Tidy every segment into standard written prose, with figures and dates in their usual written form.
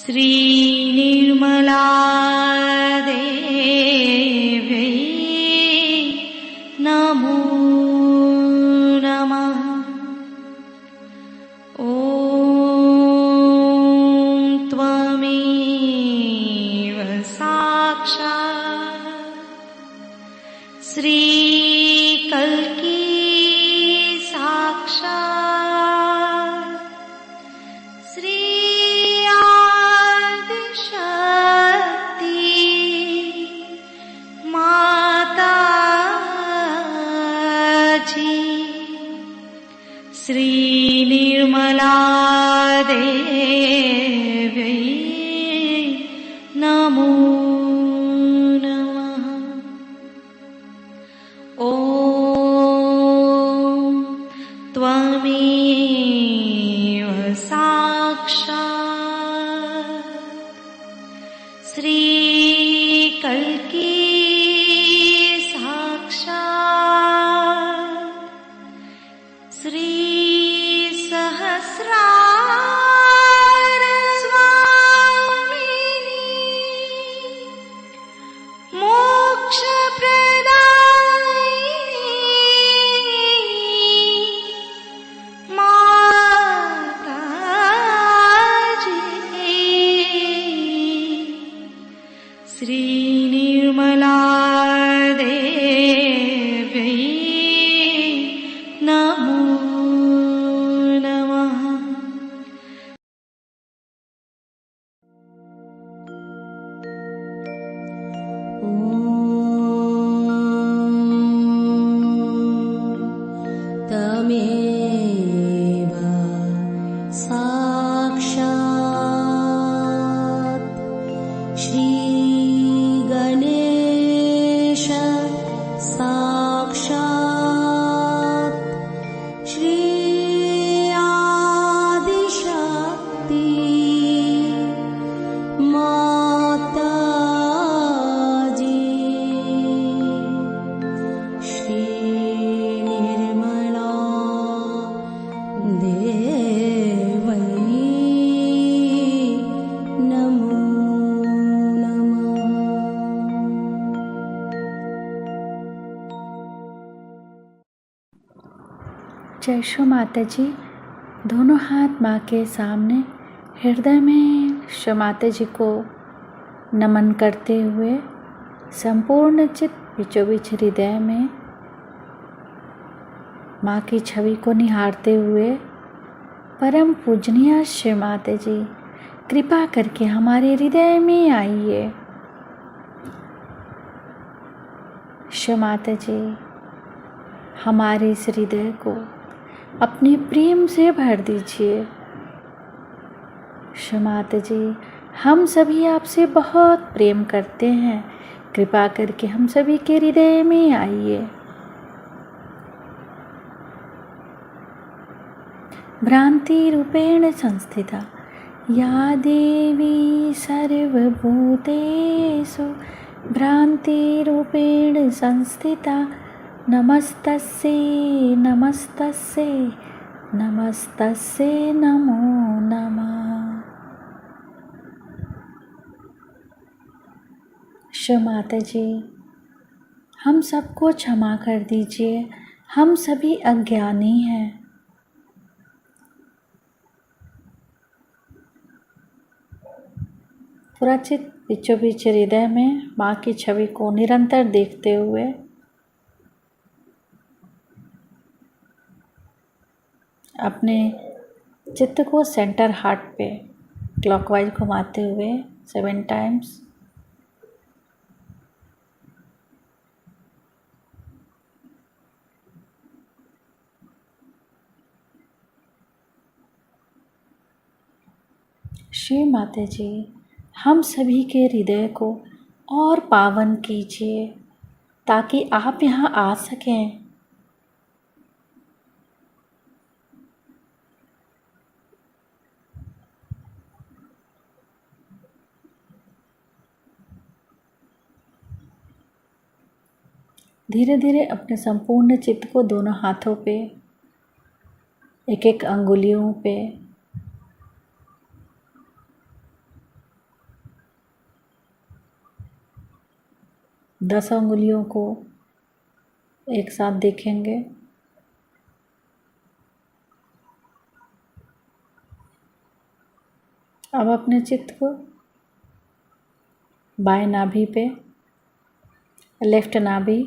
श्री निर्मला देवी नमो नमः। ॐ त्वमेव साक्षात् श्री कल्की साक्षात् श्री आदिशक्ति माता जी। श्री निर्मला देवी नमो नमः। ॐ त्वमेव साक्षात् श्री कल्की साक्षात् श्री सहस्रार स्वामिनी मोक्ष प्रदायिनी माता जी। श्री निर्मला देवी नमो नमः। तमेव साक्षात् श्री गणेश साक्षात् श्री आदिशक्ति माता जी। श्री निर्मला देवी नमो नमः। जय शो माता जी। दोनों हाथ माँ के सामने हृदय में शो माता जी को नमन करते हुए संपूर्ण चित्त बीचों बीच हृदय में माँ की छवि को निहारते हुए परम पूजनीय श्री माता जी कृपा करके हमारे हृदय में आइए। श्री माता जी हमारे इस हृदय को अपने प्रेम से भर दीजिए। श्री माता जी हम सभी आपसे बहुत प्रेम करते हैं, कृपा करके हम सभी के हृदय में आइए। भ्रांति रूपेण संस्थिता या देवी सर्वभूतेषु भ्रांति रूपेण संस्थिता नमस्तस्यै नमस्तस्यै नमस्तस्यै नमो नमः। श्री माता जी हम सबको क्षमा कर दीजिए, हम सभी अज्ञानी हैं। पूरा चित्त बीचों बीच हृदय में माँ की छवि को निरंतर देखते हुए अपने चित्त को सेंटर हार्ट पे क्लॉकवाइज घुमाते हुए 7 टाइम्स श्री माता जी हम सभी के हृदय को और पावन कीजिए ताकि आप यहाँ आ सकें। धीरे धीरे अपने संपूर्ण चित्त को दोनों हाथों पे एक एक अंगुलियों पे 10 उंगलियों को एक साथ देखेंगे। अब अपने चित्त को बाएं नाभि पे, लेफ्ट नाभि,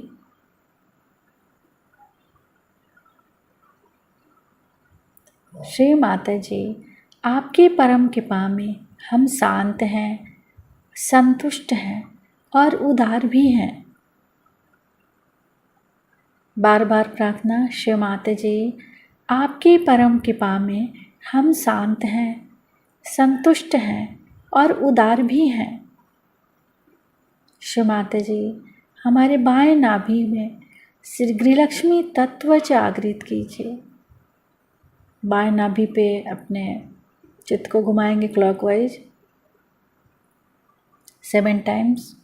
श्री माता जी आपकी परम कृपा में हम शांत हैं, संतुष्ट हैं और उदार भी हैं। बार बार प्रार्थना, श्री माता जी आपकी परम कृपा में हम शांत हैं, संतुष्ट हैं और उदार भी हैं। श्री माता जी हमारे बाएं नाभि में श्री गृहलक्ष्मी तत्व जागृत कीजिए। बाएं नाभि पे अपने चित्त को घुमाएंगे क्लॉकवाइज 7 टाइम्स।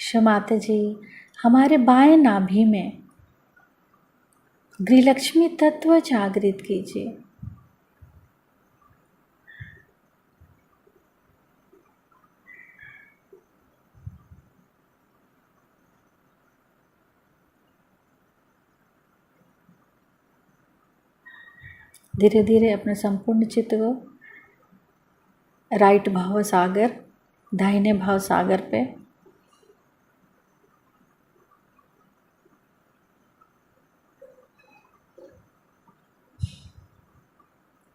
श्री माता जी हमारे बाएं नाभि में गृहलक्ष्मी तत्व जागृत कीजिए। धीरे धीरे अपने संपूर्ण चित्त को राइट भाव सागर, दाहिने भाव सागर पे,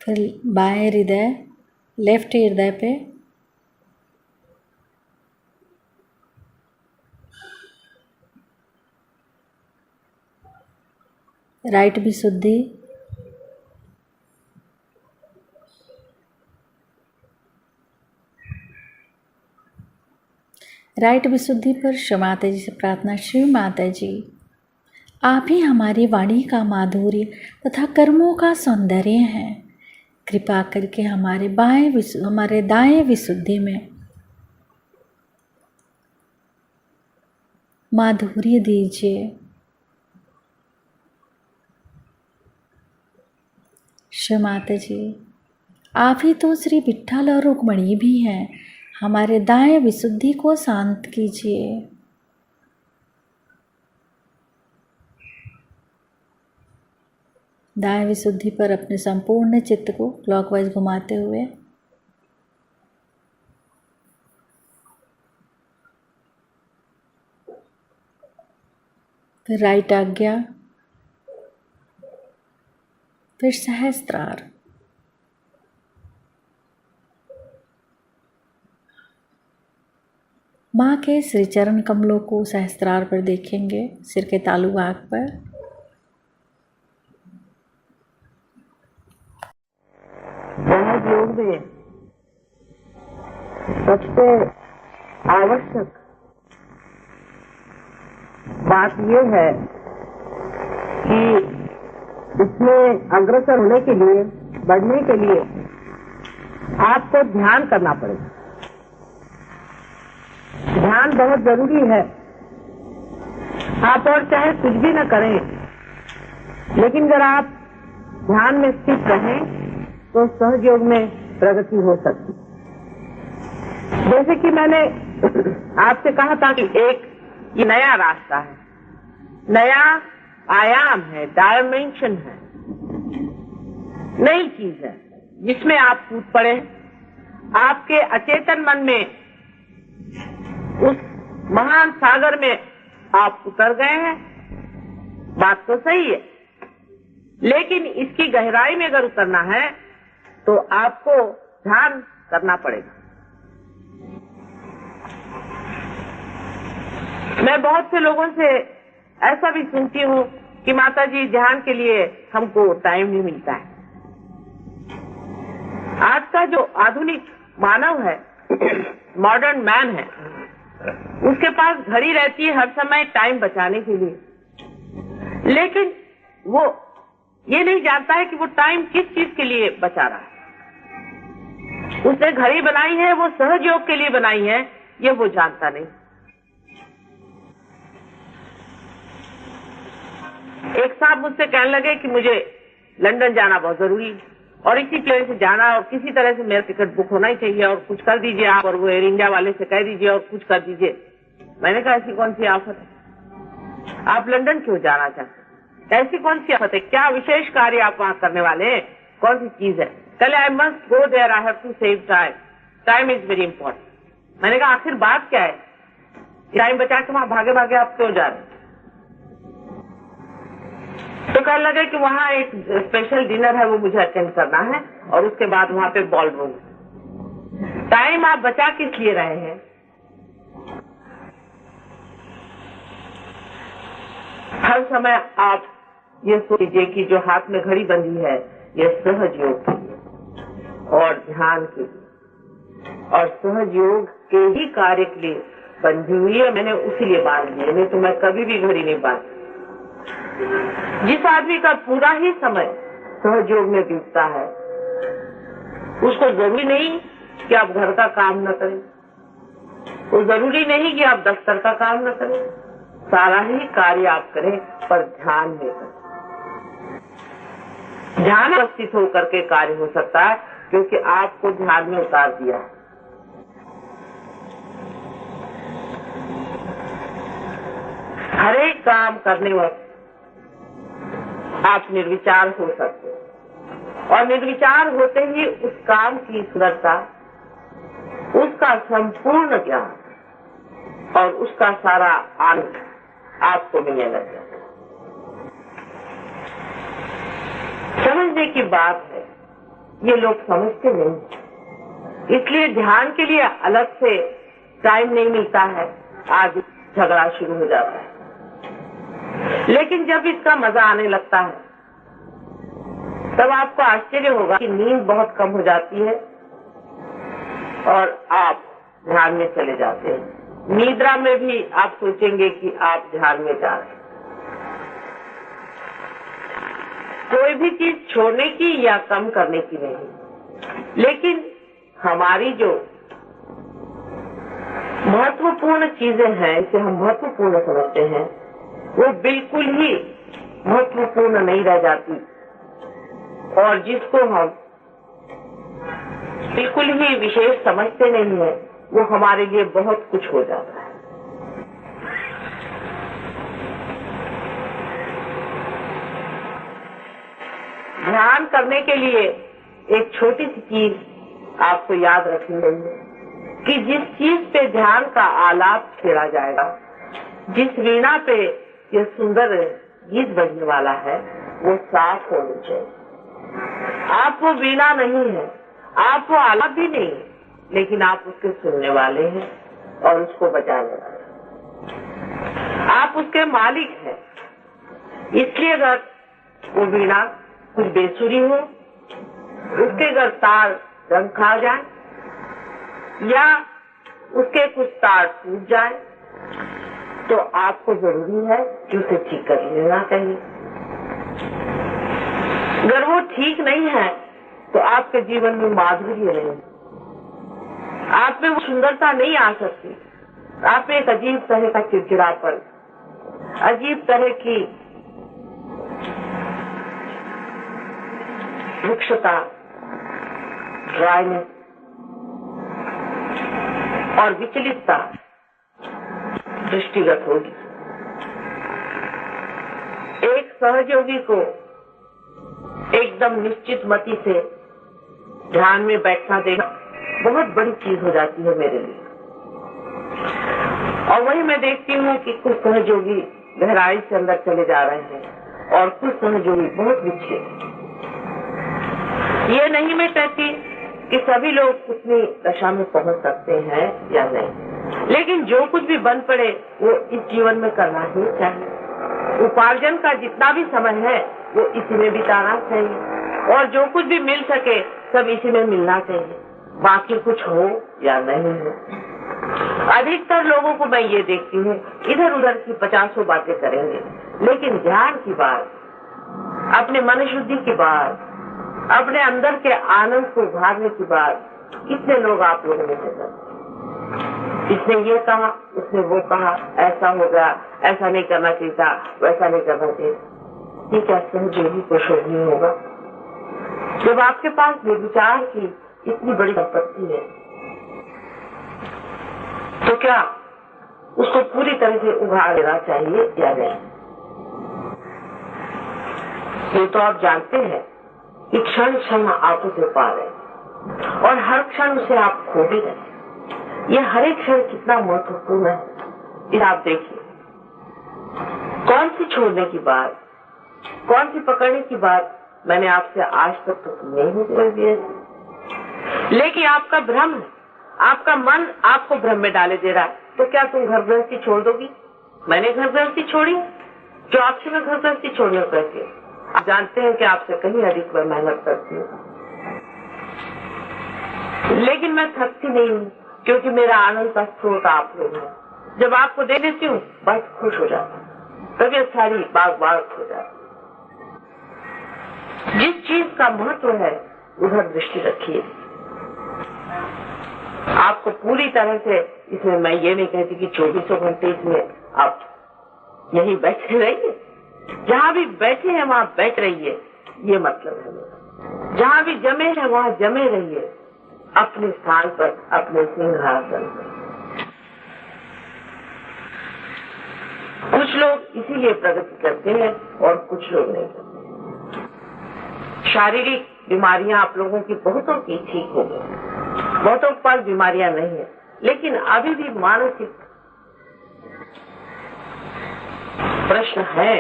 फिर बाएं हृदय, लेफ्ट हृदय पे, राइट विशुद्धि, राइट विशुद्धि पर श्री माता जी से प्रार्थना, श्री माता जी आप ही हमारी वाणी का माधुर्य तथा कर्मों का सौंदर्य हैं। कृपा करके हमारे दाएं विशुद्धि में माधुर्य दीजिए। श्री माता जी आप ही तो श्री विठ्ठल और रुक्मणी भी हैं। हमारे दाएं विशुद्धि को शांत कीजिए। दाएं विशुद्धि पर अपने संपूर्ण चित्त को क्लॉकवाइज घुमाते हुए फिर राइट आज्ञा, फिर सहस्त्रार, माँ के श्री चरण कमलों को सहस्त्रार पर देखेंगे, सिर के तालु भाग पर। सहज योग में सबसे आवश्यक बात यह है कि इसमें अग्रसर होने के लिए, बढ़ने के लिए आपको ध्यान करना पड़ेगा। ध्यान बहुत जरूरी है। आप और चाहे कुछ भी न करें, लेकिन अगर आप ध्यान में स्थित रहें तो सहज योग में प्रगति हो सकती। जैसे कि मैंने आपसे कहा था कि एक ये नया रास्ता है, नया आयाम है, डायमेंशन है, नई चीज है जिसमें आप कूद पड़े। आपके अचेतन मन में उस महान सागर में आप उतर गए हैं। बात तो सही है, लेकिन इसकी गहराई में अगर उतरना है तो आपको ध्यान करना पड़ेगा। मैं बहुत से लोगों से ऐसा भी सुनती हूँ कि माता जी ध्यान के लिए हमको टाइम नहीं मिलता है। आज का जो आधुनिक मानव है, मॉडर्न मैन है, उसके पास घड़ी रहती है हर समय टाइम बचाने के लिए, लेकिन वो ये नहीं जानता है कि वो टाइम किस चीज के लिए बचा रहा है। उसने घड़ी बनाई है, वो सहज योग के लिए बनाई है, ये वो जानता नहीं। एक साहब मुझसे कहने लगे कि मुझे लंदन जाना बहुत जरूरी है और इसी प्लेन से जाना और किसी तरह से मेरा टिकट बुक होना ही चाहिए और कुछ कर दीजिए आप, और वो एयर इंडिया वाले से कह दीजिए और कुछ कर दीजिए। मैंने कहा ऐसी कौन सी आफत है, आप लंदन क्यों जाना चाहते, ऐसी कौन सी आफत है, क्या विशेष कार्य आप वहां करने वाले हैं, कौन सी चीज है। कल I must go there, I have to save time, time is very important. मैंने कहा आखिर बात क्या है, टाइम बचा के वहां भागे भागे आप क्यों जा रहे हैं। तो कहने लगे कि वहाँ एक स्पेशल डिनर है वो मुझे अटेंड करना है और उसके बाद वहाँ पे बॉल रूम। टाइम आप बचा किस लिए रहे हैं, हर समय आप ये सोचिए कि जो हाथ में घड़ी बंधी है ये सहज योग के लिए और ध्यान के लिए और सहज योग के ही कार्य के लिए बंधी हुई है। मैंने उसी लिए बांध ली, नहीं तो मैं कभी भी घड़ी नहीं बांधती। जिस आदमी का पूरा ही समय सहयोग में बीतता है उसको जरूरी नहीं कि आप घर का काम न करें, वो जरूरी नहीं कि आप दफ्तर का काम न करें, सारा ही कार्य आप करें पर ध्यान में करें। ध्यान उपस्थित होकर के कार्य हो सकता है क्योंकि आपको ध्यान में उतार दिया है। हर एक काम करने वक्त आप निर्विचार हो सकते हैं और निर्विचार होते ही उस काम की सुंदरता, उसका संपूर्ण ज्ञान और उसका सारा आनंद आपको मिलने लग जाता है। समझने की बात है, ये लोग समझते नहीं, इसलिए ध्यान के लिए अलग से टाइम नहीं मिलता है, आज झगड़ा शुरू हो जाता है। लेकिन जब इसका मजा आने लगता है तब आपको आश्चर्य होगा कि नींद बहुत कम हो जाती है और आप ध्यान में चले जाते हैं। निद्रा में भी आप सोचेंगे कि आप ध्यान में जा रहे हैं। कोई भी चीज छोड़ने की या कम करने की नहीं, लेकिन हमारी जो महत्वपूर्ण चीजें हैं, इसे हम महत्वपूर्ण समझते हैं, वो बिल्कुल ही महत्वपूर्ण नहीं रह जाती और जिसको हम बिल्कुल ही विशेष समझते नहीं है वो हमारे लिए बहुत कुछ हो जाता है। ध्यान करने के लिए एक छोटी सी चीज आपको याद रखनी है कि जिस चीज पे ध्यान का आलाप छेड़ा जाएगा, जिस वीणा पे ये सुंदर गीत बजने वाला है, वो साफ होनी चाहिए। आप वो वीणा नहीं है, आप वो आलाप भी नहीं, लेकिन आप उसके सुनने वाले हैं और उसको बजाने वाले, आप उसके मालिक हैं। इसलिए अगर वो वीणा कुछ बेसुरी हो, उसके अगर तार रंग खा जाए या उसके कुछ तार टूट जाए तो आपको जरूरी है कि उसे ठीक कर लेना चाहिए। अगर वो ठीक नहीं है तो आपके जीवन में माधुर्य नहीं, आप में वो सुंदरता नहीं आ सकती। आप में एक अजीब तरह का चिड़चिड़ापन, अजीब तरह की रुक्षता, ड्राइनेस और विचलितता दृष्टिगत होगी। एक सहयोगी को एकदम निश्चित मति से ध्यान में बैठना देना बहुत बड़ी चीज हो जाती है मेरे लिए। और वही मैं देखती हूँ कि कुछ सहयोगी गहराई से अंदर चले जा रहे हैं और कुछ सहयोगी बहुत विचलित। ये नहीं मैं कहती कि सभी लोग उतनी दशा में पहुंच सकते हैं या नहीं, लेकिन जो कुछ भी बन पड़े वो इस जीवन में करना ही चाहिए। उपार्जन का जितना भी समय है वो इसी में बिताना चाहिए और जो कुछ भी मिल सके सब इसी में मिलना चाहिए, बाकी कुछ हो या नहीं हो। अधिकतर लोगों को मैं ये देखती हूँ इधर उधर की 50 बातें करेंगे, लेकिन ध्यान की बात, अपने मन शुद्धि की बात, अपने अंदर के आनंद को उभारने की बात कितने लोग आप लोगों में से करते। इसने ये कहा, उसने वो कहा, ऐसा हो गया, ऐसा नहीं करना चाहिए था, वैसा नहीं करना चाहिए। ये क्या सहयोगी को शोभनीय होगा? जब आपके पास निर्विचार की इतनी बड़ी संपत्ति है तो क्या उसको पूरी तरह से उगाड़ देना चाहिए या नहीं? ये तो आप जानते हैं कि क्षण क्षण आप उसे पा रहे और हर क्षण उसे आप खो भी रहे। ये हर एक क्षण कितना महत्वपूर्ण है, इसे आप देखिए। कौन सी छोड़ने की बात, कौन सी पकड़ने की बात मैंने आपसे आज तक तो नहीं कर दिया, लेकिन आपका भ्रम है, आपका मन आपको भ्रम में डाले दे रहा है। तो क्या तुम घर गृहस्थी छोड़ दोगी? मैंने घर गृहस्थी छोड़ी, जो आपसे मैं घर गृहस्थी छोड़ने को कहती हूँ। आप जानते हैं कि आपसे कहीं अधिक मैं मेहनत करती हूँ, लेकिन मैं थकती नहीं हूँ, क्योंकि मेरा आनंद का स्रोत आप लोग हैं। जब आपको दे देती हूँ बस खुश हो जाता हूँ, तबीयत सारी बाग बाग हो जाती। जिस चीज का महत्व है उधर दृष्टि रखिए। आपको पूरी तरह से इसमें मैं ये नहीं कहती कि 24 घंटे इसमें आप यहीं बैठे रहिए। जहाँ भी बैठे हैं वहाँ बैठ रहिए, ये मतलब है मेरा। जहाँ भी जमे हैं वहाँ जमे रहिए, अपने स्थान पर, अपने सिंहासन पर। कुछ लोग इसीलिए प्रगति करते हैं और कुछ लोग नहीं करते। शारीरिक बीमारियां आप लोगों की बहुतों की ठीक हो गई, बहुतों के पास बीमारियां नहीं है, लेकिन अभी भी मानसिक प्रश्न है।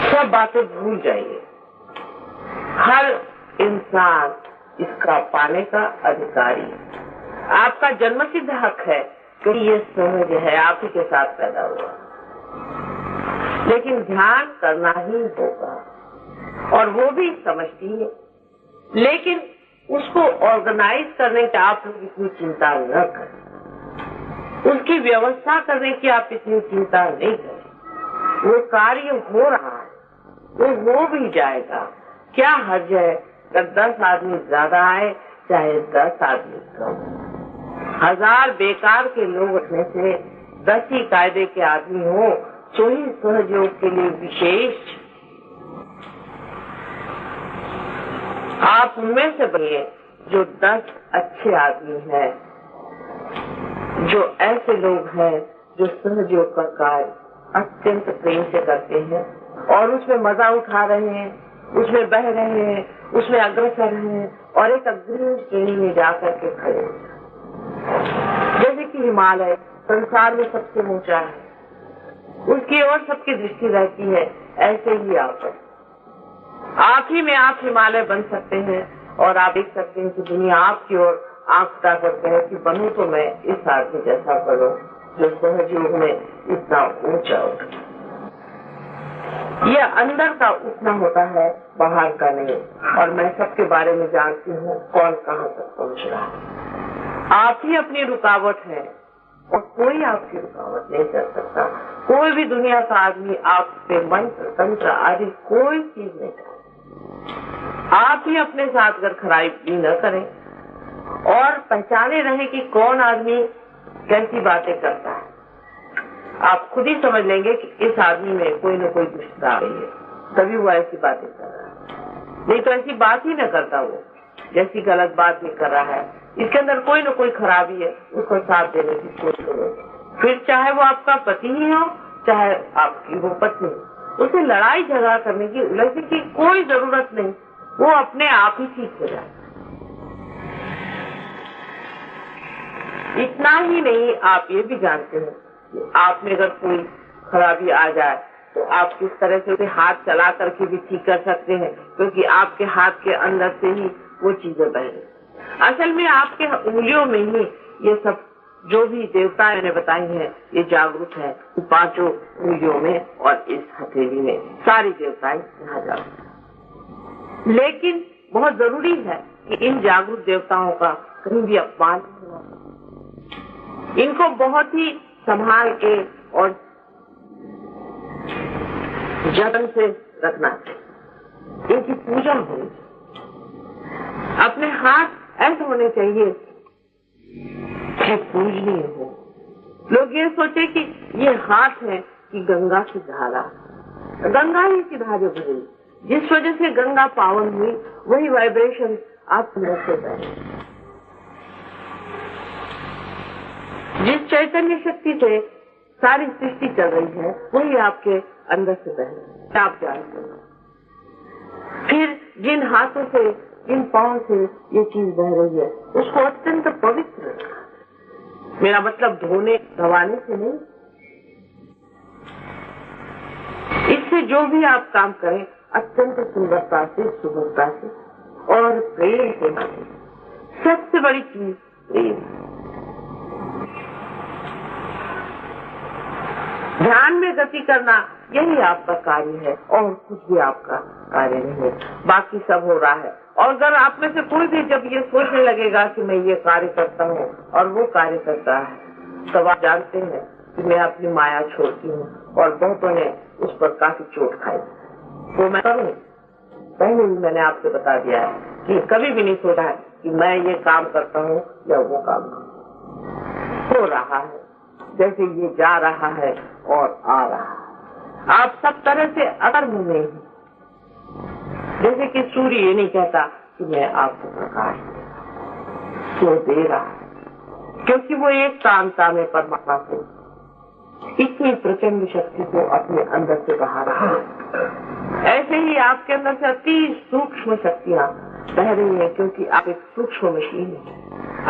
सब बातें भूल जाइए। हर इंसान इसका पाने का अधिकारी है। आपका जन्मसिद्ध हक है कि ये सहज है, आप ही के साथ पैदा हुआ, लेकिन ध्यान करना ही होगा और वो भी समझती है, लेकिन उसको ऑर्गेनाइज करने की आप लोग इतनी चिंता न करें, उसकी व्यवस्था करने की आप इतनी चिंता नहीं करें। वो कार्य हो रहा है, वो हो भी जाएगा। क्या हर्ज है कि 10 आदमी ज्यादा आए चाहे 10 आदमी कम। 1000 बेकार के लोग उसमें से 10 ही कायदे के आदमी हो, तो ही सहयोग के लिए विशेष आप उनमें से बनिए जो 10 अच्छे आदमी हैं, जो ऐसे लोग हैं जो सहयोग का कार्य अत्यंत प्रेम से करते हैं और उसमें मजा उठा रहे हैं, उसमें बह रहे हैं, उसमें अग्रसर हैं और एक अग्रणी श्रेणी में जाकर के खड़े हैं। जैसे कि हिमालय संसार में सबसे ऊंचा है, उसकी ओर सबकी दृष्टि रहती है, ऐसे ही आप ही में आप हिमालय बन सकते हैं और आप देख सकते हैं कि दुनिया आपकी ओर आंख उठा करते हैं कि बनूं तो मैं इस आदमी जैसा बनूं जो सहयोग में इतना ऊंचा उठे। यह अंदर का उठना होता है, बाहर का नहीं। और मैं सबके बारे में जानती हूँ कौन कहाँ तक पहुँच रहा है। आप ही अपनी रुकावट है और कोई आपकी रुकावट नहीं कर सकता। कोई भी दुनिया का आदमी आप पे मंत्र तंत्र आदि कोई चीज नहीं कर। आप ही अपने साथ अगर खराबी न करें और पहचाने रहे कि कौन आदमी कैसी बातें करता है, आप खुद ही समझ लेंगे कि इस आदमी में कोई न कोई दुष्टता आ रही है, तभी वो ऐसी बातें कर रहा है। नहीं तो ऐसी बात ही न करता, वो जैसी गलत बात भी कर रहा है, इसके अंदर कोई न कोई खराबी है, उसको साथ देने की कोशिश करो। फिर चाहे वो आपका पति ही हो चाहे आपकी वो पत्नी, उसे लड़ाई झगड़ा करने की, उलझने की कोई जरूरत नहीं, वो अपने आप ही ठीक हो जाए। इतना ही नहीं, आप ये भी जानते हैं कि आप में अगर कोई खराबी आ जाए तो आप किस तरह से उसे हाथ चला करके भी ठीक कर सकते हैं, क्योंकि आपके हाथ के अंदर से ही वो चीजें बह रही। असल में आपके उंगलियों में ही ये सब जो भी देवताएं मैंने बताई हैं ये जागरूक है। 5 उंगलियों में और इस हथेली में सारी देवताएं यहाँ जागरूक है। लेकिन बहुत जरूरी है कि इन जागरूक देवताओं का कहीं भी अपमान नहीं हो। इनको बहुत ही संभाल के और जतन से रखना चाहिए। इनकी पूजा होनी चाहिए। अपने हाथ ऐसे होने चाहिए कि पूजनीय हो। लोग ये सोचे कि ये हाथ है कि गंगा की धारा, गंगा ही सीधा जो बही, जिस वजह से गंगा पावन हुई, वही वाइब्रेशन आप अंदर से बहे। जिस चैतन्य शक्ति से सारी सृष्टि चल रही है, वही आपके अंदर से बहे, आप जानते हैं। फिर जिन हाथों से, जिन पांव से ये चीज बह रही है, उसको अत्यंत पवित्र, मेरा मतलब धोने धवाने से नहीं, इससे जो भी आप काम करें अत्यंत सुंदरता से, सुगमता से और प्रेम से करें। सबसे बड़ी चीज प्रेम। ध्यान में गति करना यही आपका कार्य है और कुछ भी आपका कार्य नहीं है, बाकी सब हो रहा है। और अगर आप में से कोई भी जब ये सोचने लगेगा कि मैं ये कार्य करता हूँ और वो कार्य करता है, तब आप जानते हैं कि मैं अपनी माया छोड़ती हूँ और बहुतों ने उस पर काफी चोट खाई। तो मैं करूँ, पहले ही मैंने आपसे बता दिया है कि कभी भी नहीं सोचा है कि मैं ये काम करता हूँ या वो काम हो रहा है, जैसे ये जा रहा है और आ रहा है। आप सब तरह से अकर्म में हैं, जैसे कि सूर्य ये नहीं कहता कि मैं आपको प्रकाश तो दे रहा है, क्योंकि वो एक कांता में परमात्मा से इतनी प्रचंड शक्ति को अपने अंदर से बहा रहा है। ऐसे ही आपके अंदर से अति सूक्ष्म शक्तियाँ बह रही है, क्योंकि आप एक सूक्ष्म मशीन है।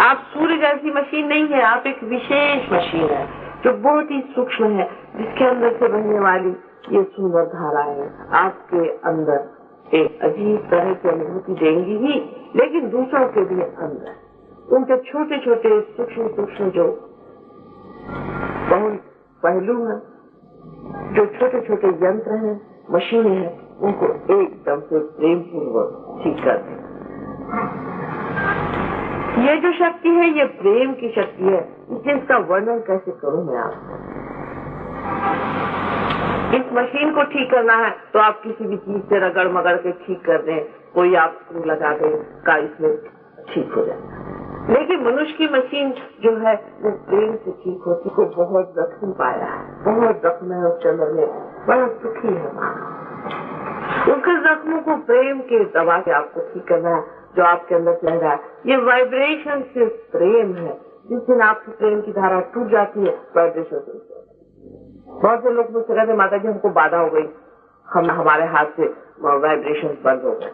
आप सूर्य जैसी मशीन नहीं है, आप एक विशेष मशीन है जो बहुत ही सूक्ष्म है, जिसके अंदर से बहने वाली ये सुंदर धाराएं आपके अंदर एक अजीब तरह की अनुभूति देंगी ही, लेकिन दूसरों के भी अंदर उनके छोटे छोटे सूक्ष्म सूक्ष्म जो बहुत पहलू हैं, जो छोटे छोटे यंत्र हैं, मशीनें हैं, उनको एकदम से प्रेम पूर्वक ठीक कर दें। ये जो शक्ति है, ये प्रेम की शक्ति है। इसलिए इसका वर्णन कैसे करूं मैं आपको। इस मशीन को ठीक करना है तो आप किसी भी चीज से रगड़ मगड़ के ठीक कर दें, कोई आप स्क्रू लगा दें का इसमें ठीक हो जाए। लेकिन मनुष्य की मशीन जो है वो प्रेम से ठीक होती को बहुत जख्म पाया है, बहुत जख्म है उस चंद्र में, बड़ा सुखी है मानो। उसके जख्मों को प्रेम के दवा से आपको ठीक करना है, जो आपके अंदर चल रहा है। ये वाइब्रेशन सिर्फ प्रेम है। जिस दिन आपकी प्रेम की धारा टूट जाती है, वाइब्रेशन से बहुत से लोग मुझसे कहते माता जी हमको बाधा हो गई, हमारे हाथ से वाइब्रेशन बंद हो गए।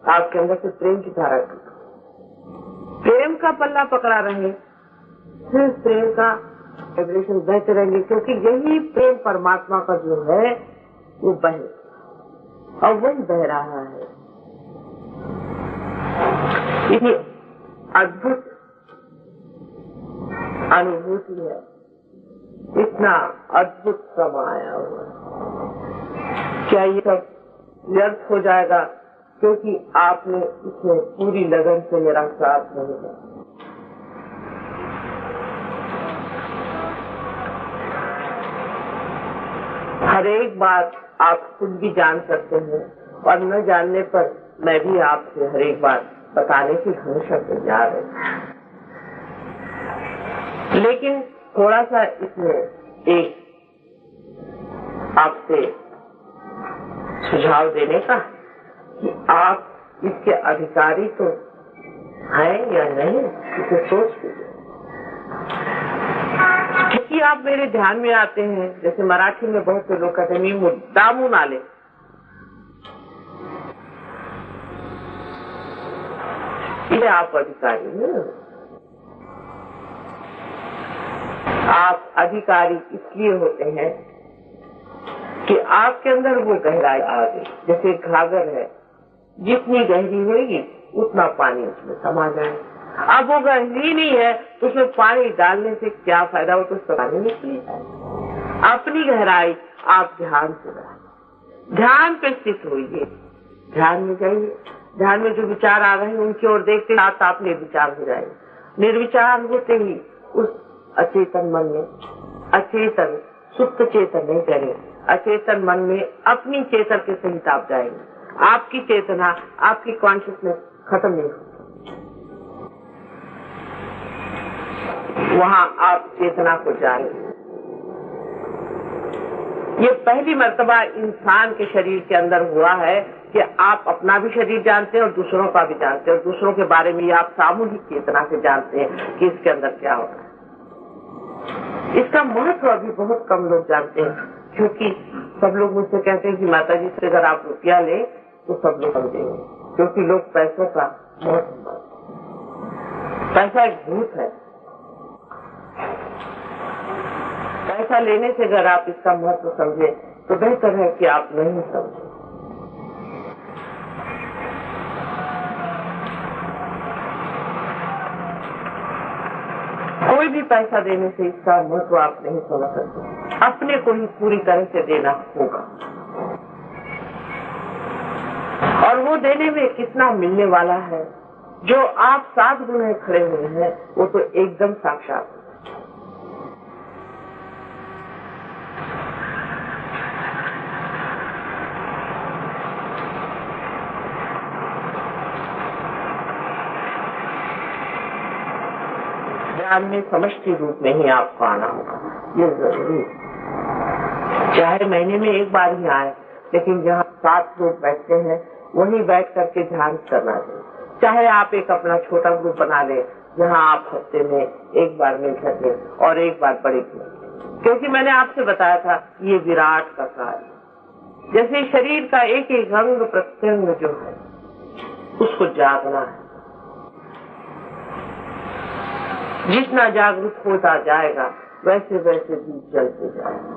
आपके अंदर से प्रेम की धारा टूट, प्रेम का पल्ला पकड़ा रहे, सिर्फ प्रेम का वाइब्रेशन बहते रहेंगे, क्योंकि यही प्रेम परमात्मा का जो है वो बहे और वही बह रहा है। इतनी अद्भुत अनुभूति है, इतना अद्भुत समय आया हुआ। क्या ये सब व्यर्थ हो जाएगा क्योंकि आपने इसमें पूरी लगन से मेरा साथ नहीं दिया? हर एक बात आप खुद भी जान सकते हैं और न जानने पर मैं भी आपसे हर एक बात बताने की हमेशा तैयार है। लेकिन थोड़ा सा इसमें एक आपसे सुझाव देने का कि आप इसके अधिकारी तो हैं या नहीं, इसे सोच लीजिए। क्योंकि आप मेरे ध्यान में आते हैं, जैसे मराठी में बहुत से लोग कहते हैं मी मुद्दामून आले, ये आप अधिकारी हैं। आप अधिकारी इसलिए होते हैं कि आपके अंदर वो गहराई आ गई। जैसे घाघर है, जितनी गहरी होगी उतना पानी उसमें समा जाए। अब वो गहरी नहीं है तो उसमें पानी डालने से क्या फायदा, वो तो पानी निकली है। अपनी गहराई आप ध्यान से बढ़ाइए, ध्यान पे स्थित होइए, ध्यान में जाइए। ध्यान में जो विचार आ रहे हैं उनकी ओर देखते साथ आप निर्विचार हो जाएंगे। निर्विचार होते ही उस अचेतन मन में, अचेतन सुप्त चेतन नहीं करें, अचेतन मन में अपनी चेतन के सहित आप जाएंगे। आपकी चेतना, आपकी कॉन्शियसनेस खत्म नहीं होती, वहाँ आप चेतना को जाएंगे। ये पहली मर्तबा इंसान के शरीर के अंदर हुआ है कि आप अपना भी शरीर जानते हैं और दूसरों का भी जानते हैं, और दूसरों के बारे में आप सामूहिक चेतना से जानते हैं कि इसके अंदर क्या हो रहा है। इसका महत्व अभी बहुत कम लोग जानते हैं, क्योंकि सब लोग मुझसे कहते हैं कि माता जी से अगर आप रुपया ले तो सब लोग समझेंगे, क्योंकि लोग पैसों का महत्व, पैसा एक भूत है। पैसा लेने से अगर आप इसका महत्व समझे तो बेहतर है कि आप नहीं समझे। कोई भी पैसा देने से इसका महत्व आप नहीं समझ सकते। अपने को ही पूरी तरह से देना होगा, और वो देने में कितना मिलने वाला है। जो आप 7 गुण खड़े हुए हैं वो तो एकदम साक्षात। ध्यान में समष्टि रूप में ही आपको आना होगा, ये जरूरी। चाहे महीने में एक बार ही आए, लेकिन जहाँ 7 लोग बैठते हैं वहीं बैठ करके ध्यान करना चाहिए। चाहे आप एक अपना छोटा ग्रुप बना ले, जहाँ आप हफ्ते में एक बार मिल सके और एक बार बड़े, क्योंकि मैंने आपसे बताया था ये विराट का कार्य। जैसे शरीर का एक एक अंग प्रत्यंग जो है उसको जागना है, जितना जागरूक होता जाएगा वैसे वैसे भी चलते जाएगा।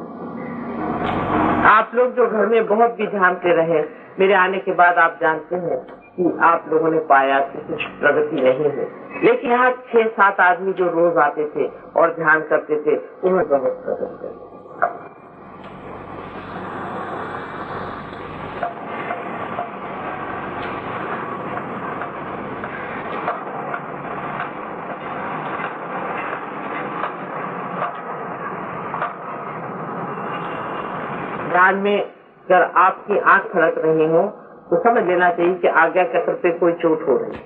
आप लोग जो घर में बहुत भी ध्यानते रहे, मेरे आने के बाद आप जानते हैं कि आप लोगों ने पाया कि कुछ प्रगति नहीं है, लेकिन यहाँ 6-7 आदमी जो रोज आते थे और ध्यान करते थे उन्होंने बहुत प्रगति की। ध्यान में अगर आपकी आंख खड़क रही हो तो समझ लेना चाहिए कि आज्ञा चक्र पे कोई चोट हो रही है।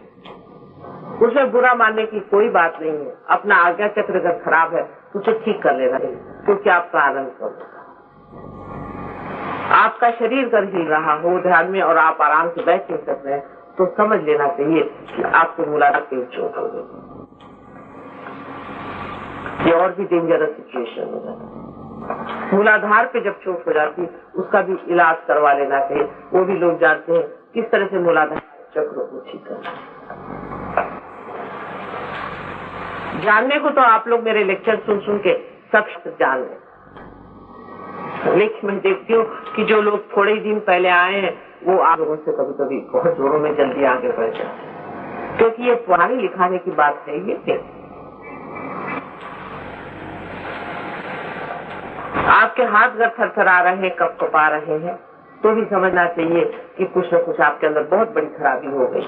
उसमें बुरा मानने की कोई बात नहीं है। अपना आज्ञा चक्र अगर खराब है तो उसे ठीक कर लेना चाहिए, क्योंकि आपका आनंद कर आपका शरीर अगर हिल रहा हो ध्यान में और आप आराम से बैठ नहीं सकते हैं तो समझ लेना चाहिए कि आपको मूलाधार की चोट हो गई। ये और भी डेंजरस सिचुएशन हो जाता है। मूलाधार पे जब चोट हो जाती उसका भी इलाज करवा लेना चाहिए। वो भी लोग जानते हैं किस तरह से मूलाधार चक्र को ठीक करना। जानने को तो आप लोग मेरे लेक्चर सुन के सब जान लें, लेकिन मैं देखती हूँ कि जो लोग थोड़े ही दिन पहले आए हैं वो आप लोगों से कभी कभी बहुत जोरों में जल्दी आगे बढ़ जाते हैं, क्योंकि ये पुराने लिखाने की बात है। ये आपके हाथ अगर थरथरा रहे हैं, कपकपा रहे हैं, तो भी समझना चाहिए कि कुछ न कुछ आपके अंदर बहुत बड़ी खराबी हो गई।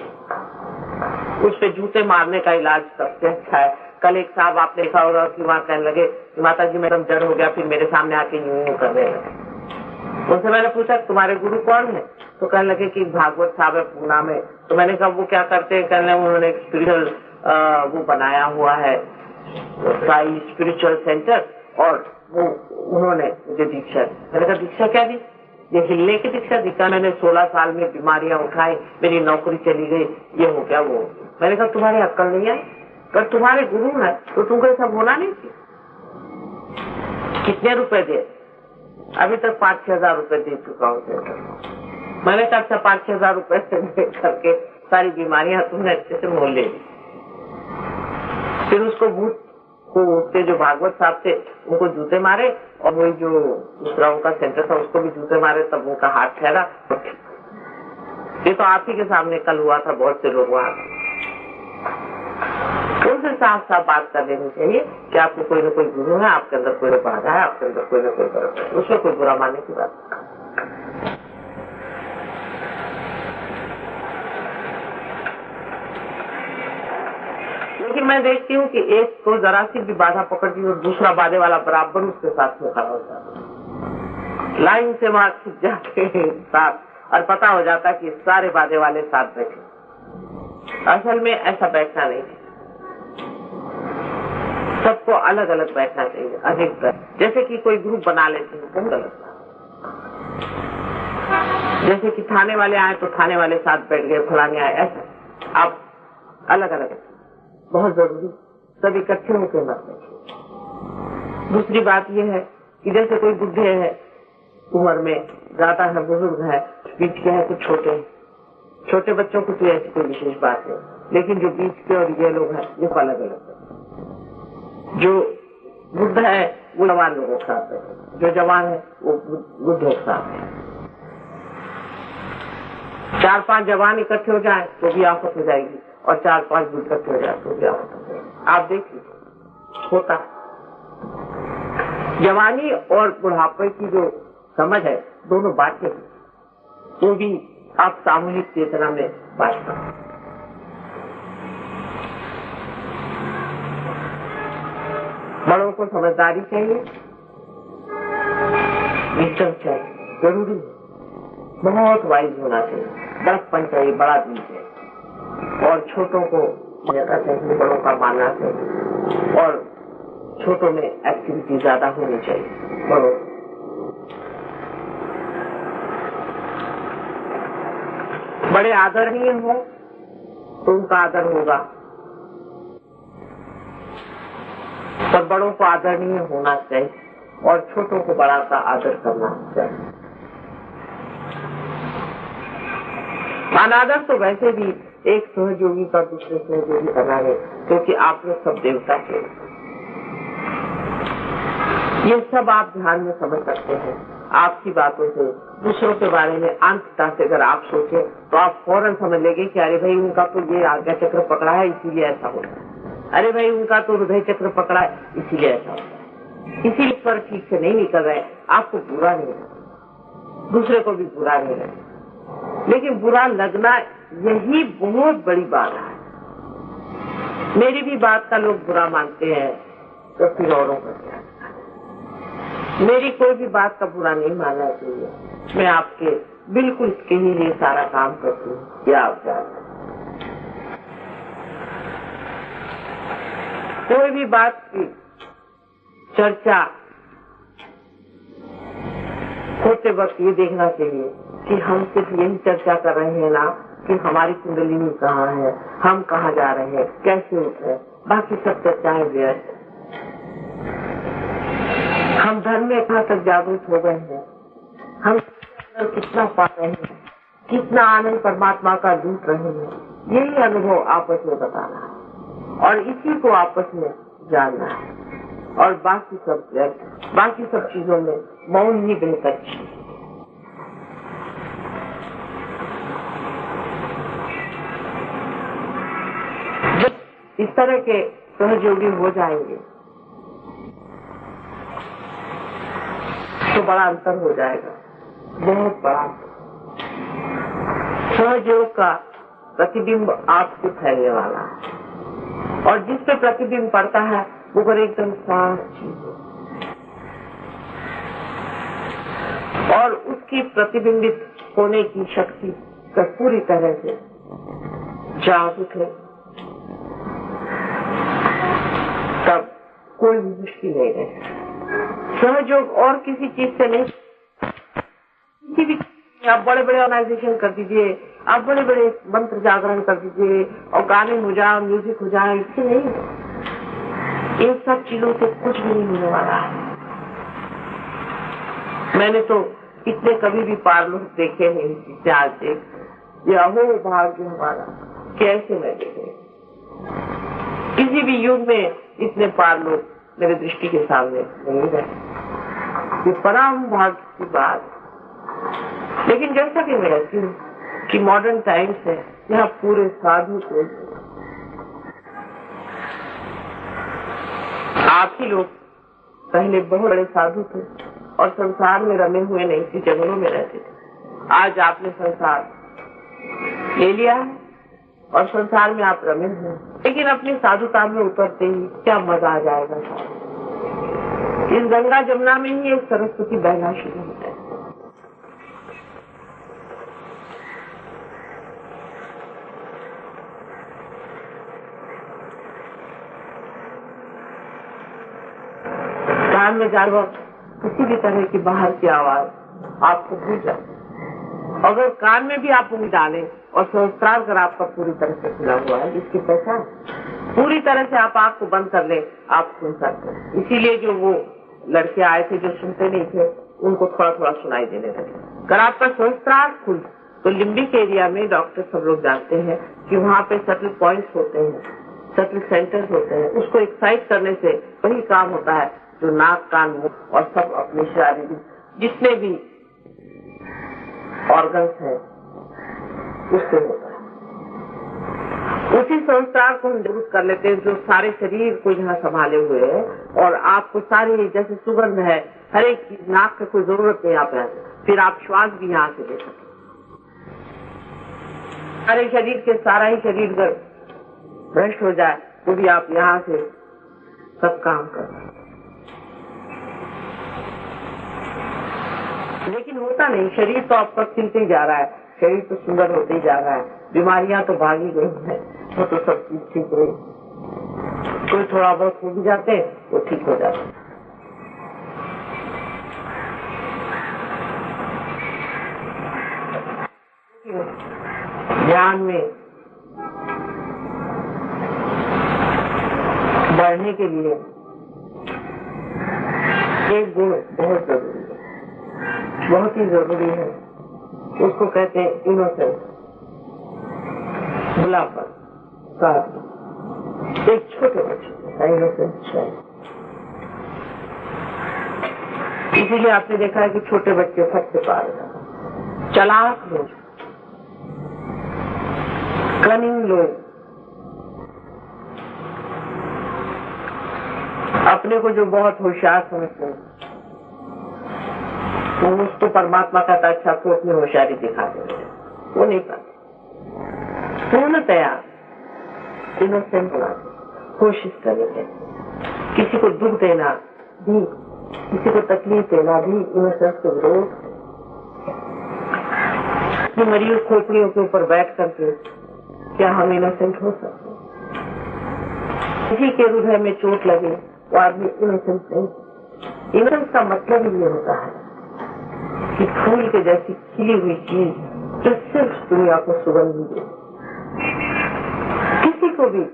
उस पे जूते मारने का इलाज सबसे अच्छा है। कल एक साहब आपने देखा होगा कि वहाँ कहने लगे कि माता जी मैं जड़ हो गया, फिर मेरे सामने आके यूं करने लगे। उनसे मैंने पूछा तुम्हारे गुरु कौन है? तो कहने लगे कि भागवत साहब है पूना में। तो मैंने कहा वो क्या करते हैं? कहने उन्होंने एक स्पिरिचुअल वो बनाया हुआ है, स्पिरिचुअल सेंटर, और वो उन्होंने मुझे दीक्षा दी। मैंने कहा दीक्षा क्या दी? ये हिलने की दीक्षा दी। मैंने 16 साल में बीमारियां उठाई, मेरी नौकरी चली गई, ये हो गया वो। मैंने कहा तुम्हारी अक्ल नहीं आई? पर तुम्हारे गुरु है तो तुमको ये सब होना नहीं चाहिए। कितने रुपए दे? अभी तक 5-6 हजार रुपए दे चुका हूँ सेंटर। मैंने कहा अच्छा 5-6 हजार रुपए से करके सारी बीमारियां तुमने अच्छे से मोल ले ली। फिर उसको भूत को उसके जो भागवत साहब थे उनको जूते मारे, और वही जो दूसरा उनका सेंटर था उसको भी जूते मारे, तब उनका हाथ ठहरा। ये तो आप ही के सामने कल हुआ था, बहुत से लोग वहाँ। उनसे साफ साफ बात कर लेनी चाहिए कि आपको कोई न कोई गुरु है, आपके अंदर कोई न बाधा है, आपके अंदर कोई न कोई गलत है, उसमें कोई बुरा मानने की बात नहीं। लेकिन मैं देखती हूँ कि एक को जरा सी भी बाधा पकड़ती और दूसरा बाधे वाला बराबर उसके साथ में खड़ा हो जाता है, लाइन से वहां खिंच जाते हैं साथ, और पता हो जाता कि सारे बाधे वाले साथ बैठे। असल में ऐसा बैठना नहीं है, सबको अलग अलग बैठना चाहिए। अधिक जैसे कि कोई ग्रुप बना लेते हैं, वो गलत। जैसे कि थाने वाले आए तो थाने वाले साथ बैठ गए, फलाने आए, ऐसा आप अलग अलग। बहुत जरूरी सब इकट्ठे होकर मत बैठिए। दूसरी बात यह है कि जैसे कोई बुढ़े है, उम्र में ज्यादा है, बुजुर्ग है, बीच के है तो छोटे बच्चों को तो ऐसी कोई विशेष बात है, लेकिन जो बीच के और ये लोग हैं ये अलग अलग है। जो बुढ़ा है वो जवान लोगों के साथ है, जो जवान है वो बुढ़े के साथ है। 4-5 जवान इकट्ठे हो जाए तो भी आफत हो जाएगी, और 4-5 बुढ़े इकट्ठे हो जाए तो भी आफत हो जाएगी। आप देख लीजिए, होता जवानी और बुढ़ापे की जो समझ है, दोनों बातें वो भी आप सामूहिक चेतना में बांटना। बड़ों को समझदारी चाहिए, विजडम चाहिए, जरूरी है, बहुत वाइज होना चाहिए, बड़प्पन चाहिए, बड़ा बीज है, और छोटों को मानना चाहिए, बड़ों का मानना चाहिए, और छोटों में एक्टिविटी ज्यादा होनी चाहिए। बड़ों बड़े आदरणीय हो तो उनका आदर होगा, पर बड़ों को आदरणीय होना चाहिए और छोटों को बड़ा का आदर करना चाहिए। अनादर तो वैसे भी एक सहयोगी का दूसरे सहयोगी बना है, क्योंकि आप लोग सब देवता के। ये सब आप ध्यान में समझ सकते हैं। आपकी बातों से दूसरों के बारे में अंततः से अगर आप सोचे तो आप फौरन समझ लेंगे कि अरे भाई उनका तो ये आज्ञा चक्र पकड़ा है इसीलिए ऐसा होता है, अरे भाई उनका तो हृदय चक्र पकड़ा है इसीलिए ऐसा होता है, इसीलिए पर ठीक से नहीं निकल रहे। आपको बुरा नहीं लगे, दूसरे को भी बुरा नहीं लगे, लेकिन बुरा लगना यही बहुत बड़ी बात है। मेरी भी बात का लोग बुरा मानते हैं तो फिर औरों का क्या। मेरी कोई भी बात का बुरा नहीं मानना चाहिए। मैं आपके बिल्कुल इसके ही लिए सारा काम करती हूँ, क्या आप जानते हैं। कोई भी बात की चर्चा होते वक्त ये देखना चाहिए कि हम सिर्फ यही चर्चा कर रहे हैं ना, कि हमारी कुंडलिनी कहाँ है, हम कहाँ जा रहे हैं, कैसे उठ रहे हैं, बाकी सब चर्चाएं व्यर्थ। हम धर्म में कहाँ तक जागरूक हो गए हैं, हम कितना पा रहे हैं, कितना आनंद परमात्मा का लूट रहे हैं, यही अनुभव आपस में बताना है और इसी को आपस में जानना है। और बाकी सब चीजों में मौन ही बेहतर चीज। जब इस तरह के सहयोगी हो जाएंगे तो बड़ा अंतर हो जाएगा, बहुत बड़ा। सहयोग का प्रतिबिंब आपसे फैलने वाला है, और जिस पे प्रतिबिंब पड़ता है वो पर एकदम साफ चीज है, और उसकी प्रतिबिंबित होने की शक्ति का पूरी तरह से जागरूक है, तब कोई मुश्किल नहीं है। सहयोग और किसी चीज से नहीं, किसी भी आप बड़े बड़े ऑर्गेनाइजेशन कर दीजिए, आप बड़े बड़े मंत्र जागरण कर दीजिए और गाने हो जाए, म्यूजिक हो जाए, इससे नहीं। इन सब चीजों से कुछ भी नहीं होने वाला है। मैंने तो इतने कभी भी पार लोग देखे नहीं जिससे आज देख ये अहो भाग्य हमारा कैसे मैं देखे। किसी भी युग में इतने पार लोग मेरे दृष्टि के सामने नहीं रहे, ये परम भाग्य की बात। लेकिन जैसा कि मैं कहती हूँ कि मॉडर्न टाइम्स है, यहाँ पूरे साधु को आप ही लोग पहले बहुत बड़े साधु थे और संसार में रमे हुए नहीं थे, जंगलों में रहते थे। आज आपने संसार ले लिया है और संसार में आप रमे हुए, लेकिन अपनी साधुता में उतरते ही क्या मजा आ जाएगा। इस गंगा जमुना में ही एक सरस्वती बहना शुरू हो जाए। कान में जाए वक्त किसी भी तरह की बाहर की आवाज आपको भूल जाए। अगर कान में भी आप उंगली डालें और सहस्त्रार अगर आपका पूरी तरह से खुला हुआ है, इसकी पहचान पूरी तरह से आप आँख को बंद कर ले, आप सुन सकते हैं। इसीलिए जो वो लड़के आए थे जो सुनते नहीं थे, उनको थोड़ा थोड़ा सुनाई देने लगे। अगर आपका सहस्त्रार खुल तो लिम्बिक एरिया में डॉक्टर सब लोग जानते हैं कि वहाँ पे सटल पॉइंट्स होते हैं, सटल सेंटर्स होते हैं। उसको एक्साइट करने से वही काम होता है जो नाक, कान, मुंह और सब अपने शारीरिक जितने भी ऑर्गन्स हैं उससे होता है। उसी संस्कार को हम दुरुस्त कर लेते हैं जो सारे शरीर को यहाँ संभाले हुए है, और आपको सारी जैसे सुगंध है, हर एक चीज, नाक की कोई जरूरत नहीं आप यहाँ से, फिर आप श्वास भी यहाँ से ले सकते। सारे शरीर के सारा ही शरीर अगर भ्रष्ट हो जाए तो भी आप यहाँ से सब काम कर सकते। लेकिन होता नहीं, शरीर तो आपका खिलते ही जा रहा है, शरीर तो सुंदर होते ही जा रहा है, बीमारियां तो भागी गई है, वो तो सब चीज ठीक रही। कोई थोड़ा बहुत हो भी जाते वो ठीक हो जाते। ध्यान में बढ़ने के लिए एक गुण बहुत जरूरी है, बहुत ही जरूरी है। उसको कहते हैं इनोसेंस, भुलापन। एक छोटे बच्चे का इनोसेंस है। इसीलिए आपने देखा है कि छोटे बच्चे सबसे पार चालाक लोग, कनिंग लोग, अपने को जो बहुत होशियार समझते हैं, वो उसको परमात्मा का अच्छा को अपनी होशियारी दिखा देते हैं, वो नहीं पाते। पूर्णतया इनोसेंट होना कोशिश करेंगे। किसी को दुख देना भी, किसी को तकलीफ देना भी इनोसेंस के विरोध। मरीज खोपड़ियों के ऊपर बैठ करके क्या हम इनोसेंट हो सकते हैं? किसी के हृदय में चोट लगे वो आदमी इनोसेंट नहीं। इनोसेंस का मतलब ये होता है कि फूल के जैसी खिली हुई चीज जो सिर्फ दुनिया को सुगंध दे, किसी को भी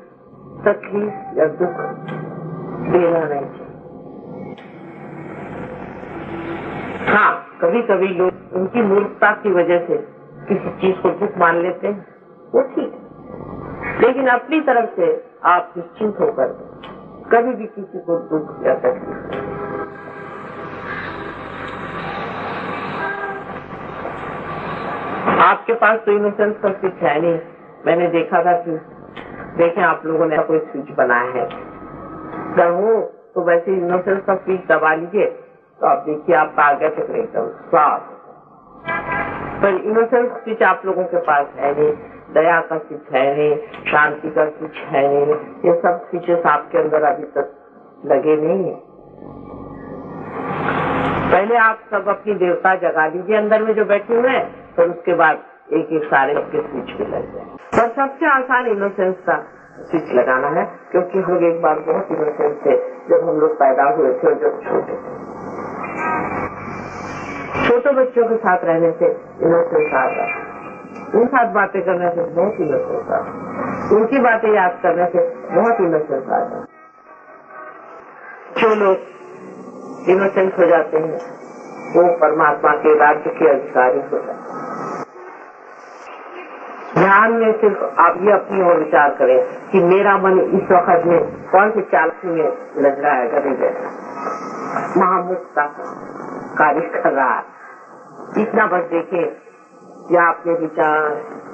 तकलीफ या दुख देना नहीं चाहिए। हाँ, कभी कभी लोग उनकी मूर्खता की वजह से किसी चीज को दुख मान लेते हैं, वो ठीक है, लेकिन अपनी तरफ से आप निश्चिंत होकर कभी भी किसी को दुख या तकलीफ। आपके पास तो इनोसेंस का स्विच है नहीं। मैंने देखा था कि देखें आप लोगों ने कोई स्विच बनाया है, अगर हो तो वैसे इनोसेंस का स्विच दबा लीजिए तो आप देखिए आपका आगे तक एकदम साफ। पर इनोसेंस स्विच आप लोगों के पास है नहीं, दया का स्विच है नहीं, शांति का स्विच है नहीं, ये सब स्विचेस आपके अंदर अभी तक लगे नहीं है। पहले आप सब अपनी देवता जगा लीजिए अंदर में जो बैठे हुए हैं, फिर उसके बाद एक एक सारे सबके स्विच भी लग जाए। पर सबसे आसान इनोसेंस का स्विच लगाना है, क्योंकि हम लोग एक बार बहुत इनोसेंस थे जब हम लोग पैदा हुए थे और जब छोटे थे। छोटे बच्चों के साथ रहने से इनोसेंस आता है, उन साथ बातें करने से बहुत इनोसेंस आता है, उनकी बातें याद करने से बहुत इनोसेंस आता है। जो लोग इनोसेंस हो जाते हैं वो परमात्मा के राज्य के अधिकारी हो जाते हैं। ध्यान में सिर्फ आप ये अपनी ओर विचार करें कि मेरा मन इस वक्त में कौन से चालकी में लग रहा है, कभी महामुक्ता कार्य कर रहा है, इतना बस देखें। या आपने विचार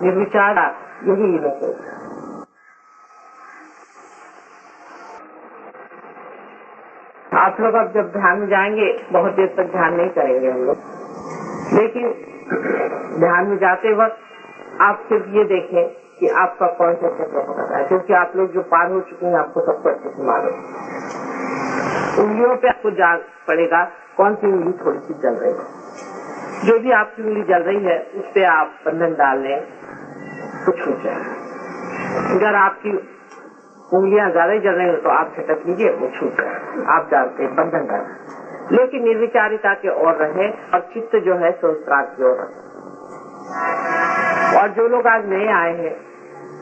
निर्विचार, यही इनोसेंस। आप लोग अब जब ध्यान में जाएंगे, बहुत देर तक ध्यान नहीं करेंगे हम लोग, लेकिन ध्यान में जाते वक्त आप सिर्फ ये देखें कि आपका कौन सा चक्र पकड़ा है, क्योंकि आप लोग जो पार हो चुके हैं आपको सबको अच्छे से मालूम। उंगलियों पे आपको जान पड़ेगा कौन सी उंगली थोड़ी सी जल रही है। जो भी आपकी उंगली जल रही है उस पे आप बंधन डाल लें तो छूट जाए। अगर आपकी उंगलियां ज्यादा जल रही हो तो आप झटक लीजिए, वो छूट जाए। आप जानते हैं बंधन डाल। लेकिन निर्विचारिता के ओर रहे और चित्त जो है संस्कार की ओर रहे। और जो लोग आज नए आए हैं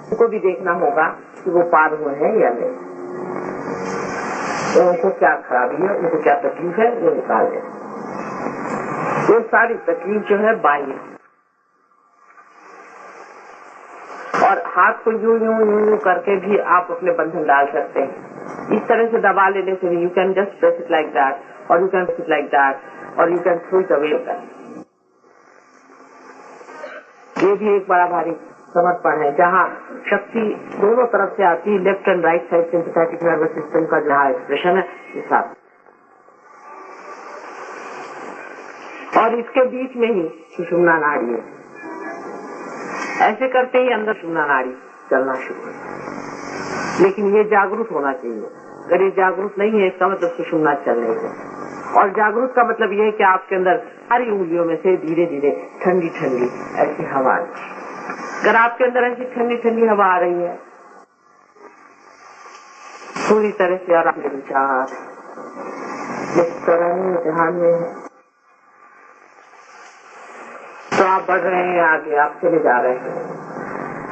उनको भी देखना होगा कि वो पार हुए हैं या नहीं, तो उनको क्या खराबी है, उनको क्या तकलीफ है, वो निकाल दें। वो सारी तकलीफ जो है बाह्य, और हाथ को यूं यूं यूं यूं करके भी आप अपने बंधन डाल सकते हैं। इस तरह से दबा लेने से you can just press it like that, और you can press it like that, और you can throw it away. ये भी एक बड़ा भारी समर्पण है, जहाँ शक्ति दोनों तरफ से आती है, left and right side sympathetic nervous system का जहाँ एक्सप्रेशन है ये साथ, और इसके बीच में ही सुषुम्ना नाड़ी है। ऐसे करते ही अंदर सुषुम्ना नाड़ी चलना शुरू है, लेकिन ये जागरूक होना चाहिए। अगर ये जागरूक नहीं है इसका मतलब सुषुम्ना चल रही है, और जागरूक का मतलब ये है कि आपके अंदर सारी उंगलियों में से धीरे धीरे ठंडी ठंडी ऐसी हवा, अगर आपके अंदर ऐसी ठंडी ठंडी हवा आ रही है पूरी तरह से, और आपके विचार इस तरह ध्यान में है, तो आप बढ़ रहे हैं आगे, आप चले जा रहे हैं।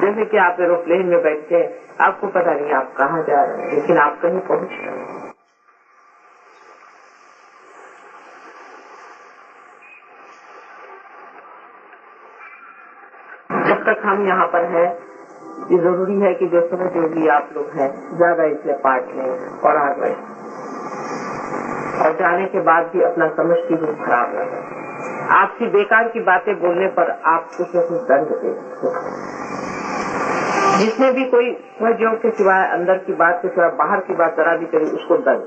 जैसे कि आप एरोप्लेन में बैठते हैं, आपको पता नहीं आप कहाँ जा रहे हैं, लेकिन आप कहीं पहुंच रहे हैं। जब तक हम यहाँ पर हैं, ये जरूरी है कि जो समय जो भी आप लोग हैं ज्यादा इसमें पार्ट लें और आगे, और जाने के बाद भी अपना समझ की भी खराब न है। आपकी बेकार की बातें बोलने पर आप कुछ न कुछ दंड दे। जिसने भी कोई सहयोग के सिवाय, अंदर की बात के सिवाय बाहर की बात जरा भी करी, उसको दंड।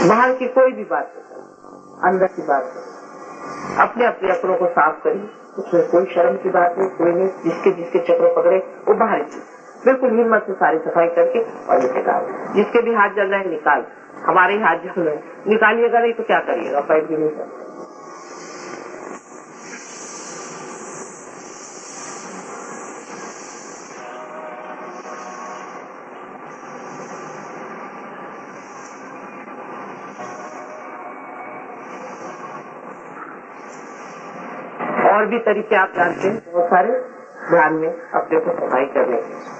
बाहर की कोई भी बात नहीं, अंदर की बात नहीं। अपने अपने अकड़ों को साफ करिए, उसमें कोई शर्म की बात नहीं, कोई नहीं। जिसके जिसके चक्रों पकड़े वो बाहर की बिल्कुल हिम्मत से सारी सफाई करके और निकाल। जिसके भी हाथ जल रहे हैं निकाल, हमारे ही हाथ जल रहे हैं, निकालिएगा नहीं तो क्या करिएगा, पैर भी नहीं सकते। और भी तरीके आप जानते हैं बहुत सारे, ध्यान में अपने को सफाई करने के।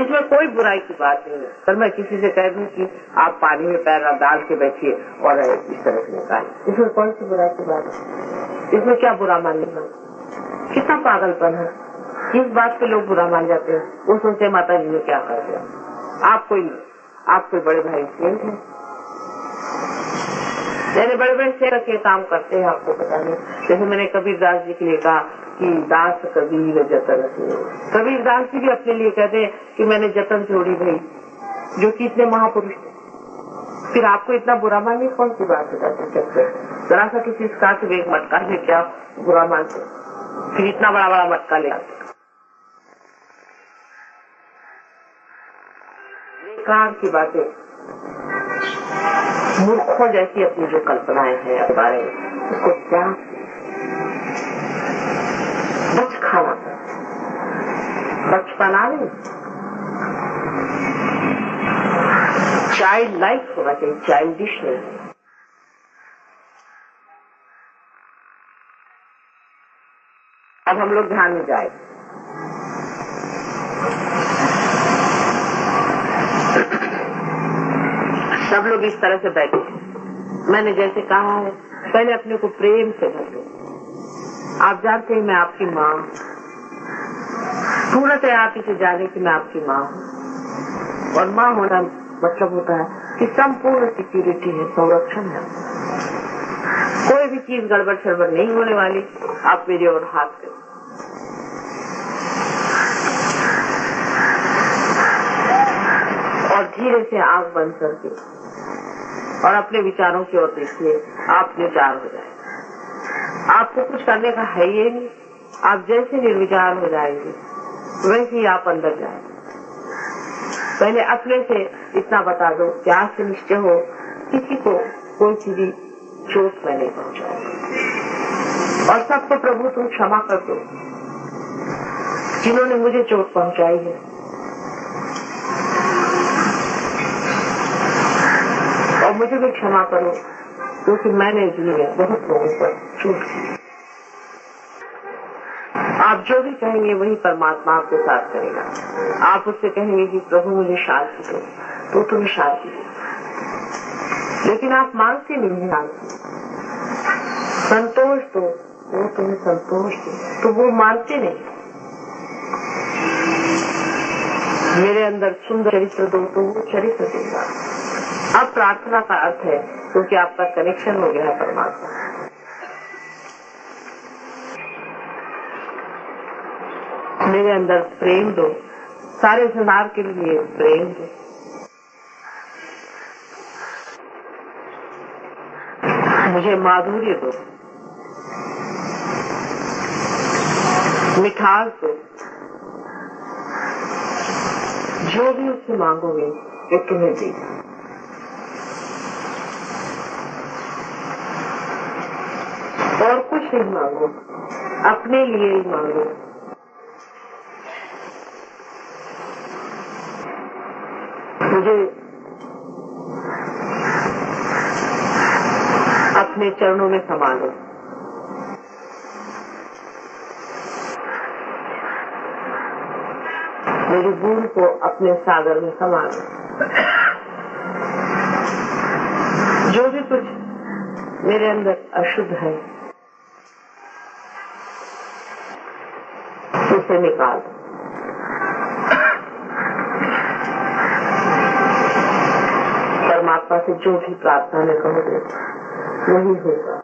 इसमें कोई बुराई की बात नहीं है। अगर मैं किसी से कह दूं कि आप पानी में पैर डाल के बैठिए और इस तरह से निकालिए, इसमें कौन सी बुराई की बात है? इसमें क्या बुरा मानने का? कितना पागलपन है। किस बात पे लोग बुरा मान जाते हैं? वो सोचते माता जी ने क्या कर दिया। आप कोई बड़े भाई सेठ है, मैंने बड़े बड़े सेठ के काम करते हैं, आपको पता नहीं। जैसे मैंने कबीरदास जी के लिए कहा कि दास कबीर जतन से, कबीरदास जी भी अपने लिए कहते हैं कि मैंने जतन जोड़ी भाई, जो कि इतने महापुरुष थे। फिर आपको इतना बुरा मानने कौन सी बात है? जरा सा किसी का एक मटका ले क्या बुरा मानते, फिर इतना बड़ा बड़ा मटका ले आते। बेकार की बातें, मूर्खों जैसी अपनी जो कल्पनाएं हैं अपने बारे में, उसको क्या बच खाना, बचपना नहीं, चाइल्ड लाइक होना चाहिए, चाइल्डिश नहीं। अब हम लोग ध्यान में जाए। सब लोग इस तरह से बैठे। मैंने जैसे कहा है, पहले अपने को प्रेम से भर लो। आप जानते हैं मैं आपकी माँ, पूर्णतः है आप इसे जाने कि मैं आपकी माँ हूँ। और माँ होना मतलब होता है कि संपूर्ण सिक्योरिटी है, संरक्षण है। कोई भी चीज गड़बड़ सड़बड़ नहीं होने वाली। आप मेरी ओर हाथ करें और धीरे से आंख बंद करके और अपने विचारों की ओर देखिए। आप निर्विचार हो जाए। आपको कुछ करने का है ये नहीं। आप जैसे निर्विचार हो जाएंगे वैसे ही आप अंदर जाएंगे। पहले अपने से इतना बता दो, क्या से निश्चय हो किसी को कोई सी भी चोट मैं नहीं पहुंचाऊंगा। और सबको प्रभु तुम क्षमा कर दो जिन्होंने मुझे चोट पहुंचाई है। और मुझे भी क्षमा करो क्योंकि मैंने इसलिए बहुत लोगों पर चूक की। आप जो भी कहेंगे वही परमात्मा आपके साथ करेगा। आप उससे कहेंगे कि प्रभु मुझे शांति दो, तो तुम्हें शांति दो। लेकिन आप मांगते नहीं शांति, संतोष दो, वो तुम्हें संतोष दे, तो वो मानते नहीं। मेरे अंदर सुंदर चरित्र दो, तो वो चरित्र देगा। अब प्रार्थना का अर्थ है क्योंकि आपका कनेक्शन हो गया है परमात्मा। मेरे अंदर प्रेम दो, सारे संसार के लिए प्रेम दो। मुझे माधुर्य दो, मिठास दो। जो भी उससे मांगोगे वो तुम्हें देगा। और कुछ नहीं मांगो, अपने लिए ही मांगो। मुझे अपने चरणों में समा लो। मेरी बूंद को अपने सागर में समा लो। जो भी कुछ मेरे अंदर अशुद्ध है उसे निकाल दो। परमात्मा से जो भी प्रार्थना में कहोगे वही होगा।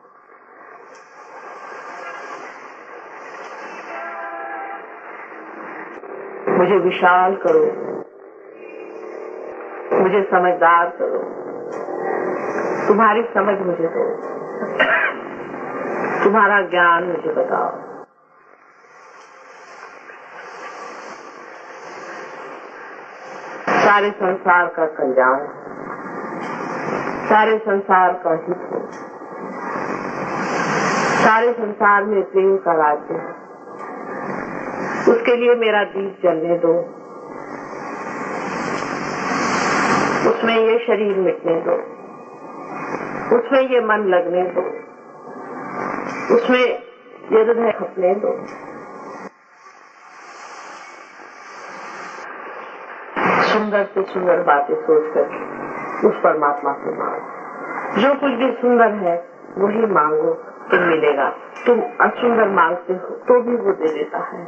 मुझे विशाल करो, मुझे समझदार करो, तुम्हारी समझ मुझे दो, तुम्हारा ज्ञान मुझे बताओ। सारे संसार का कल्याण, सारे संसार का हित हो, सारे संसार में प्रेम का राज्य है। उसके लिए मेरा दीप जलने दो, उसमें ये शरीर मिटने दो, उसमें ये मन लगने दो, उसमें ये हृदय खपने दो। सुंदर से सुंदर बातें सोच करके उस परमात्मा से मांगो। जो कुछ भी सुंदर है वही मांगो, तुम मिलेगा। तुम असुंदर मांगते हो तो भी वो दे देता है,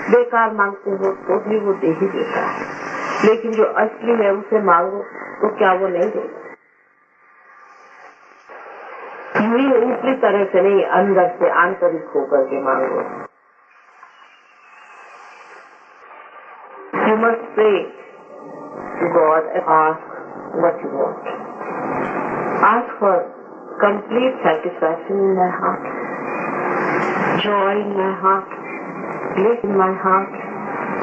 बेकार मांगते हो तो भी वो दे ही देता है। लेकिन जो असली है उसे मांगो तो क्या वो नहीं देगा? ऊपरी तरह से नहीं, अंदर से आंतरिक होकर के मांगो। You must pray to God and ask what you want. Ask for complete satisfaction in my heart, joy in my heart, bliss in my heart,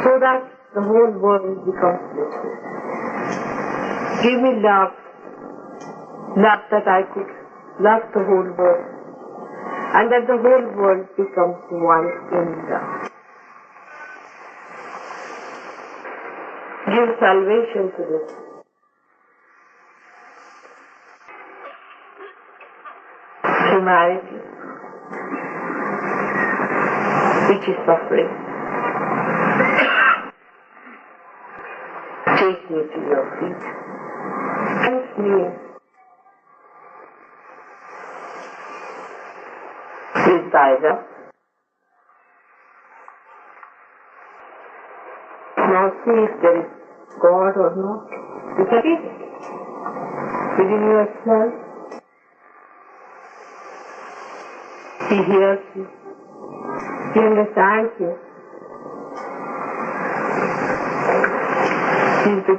so that the whole world becomes blissful. Give me love, love that I could love the whole world, and that the whole world becomes one in love. Give salvation to this. Humanity, which is suffering. Take me to your feet. Cleanse me with thy love. Now see if there is God or not. You can see within yourself. He hears you. He understands you. He is the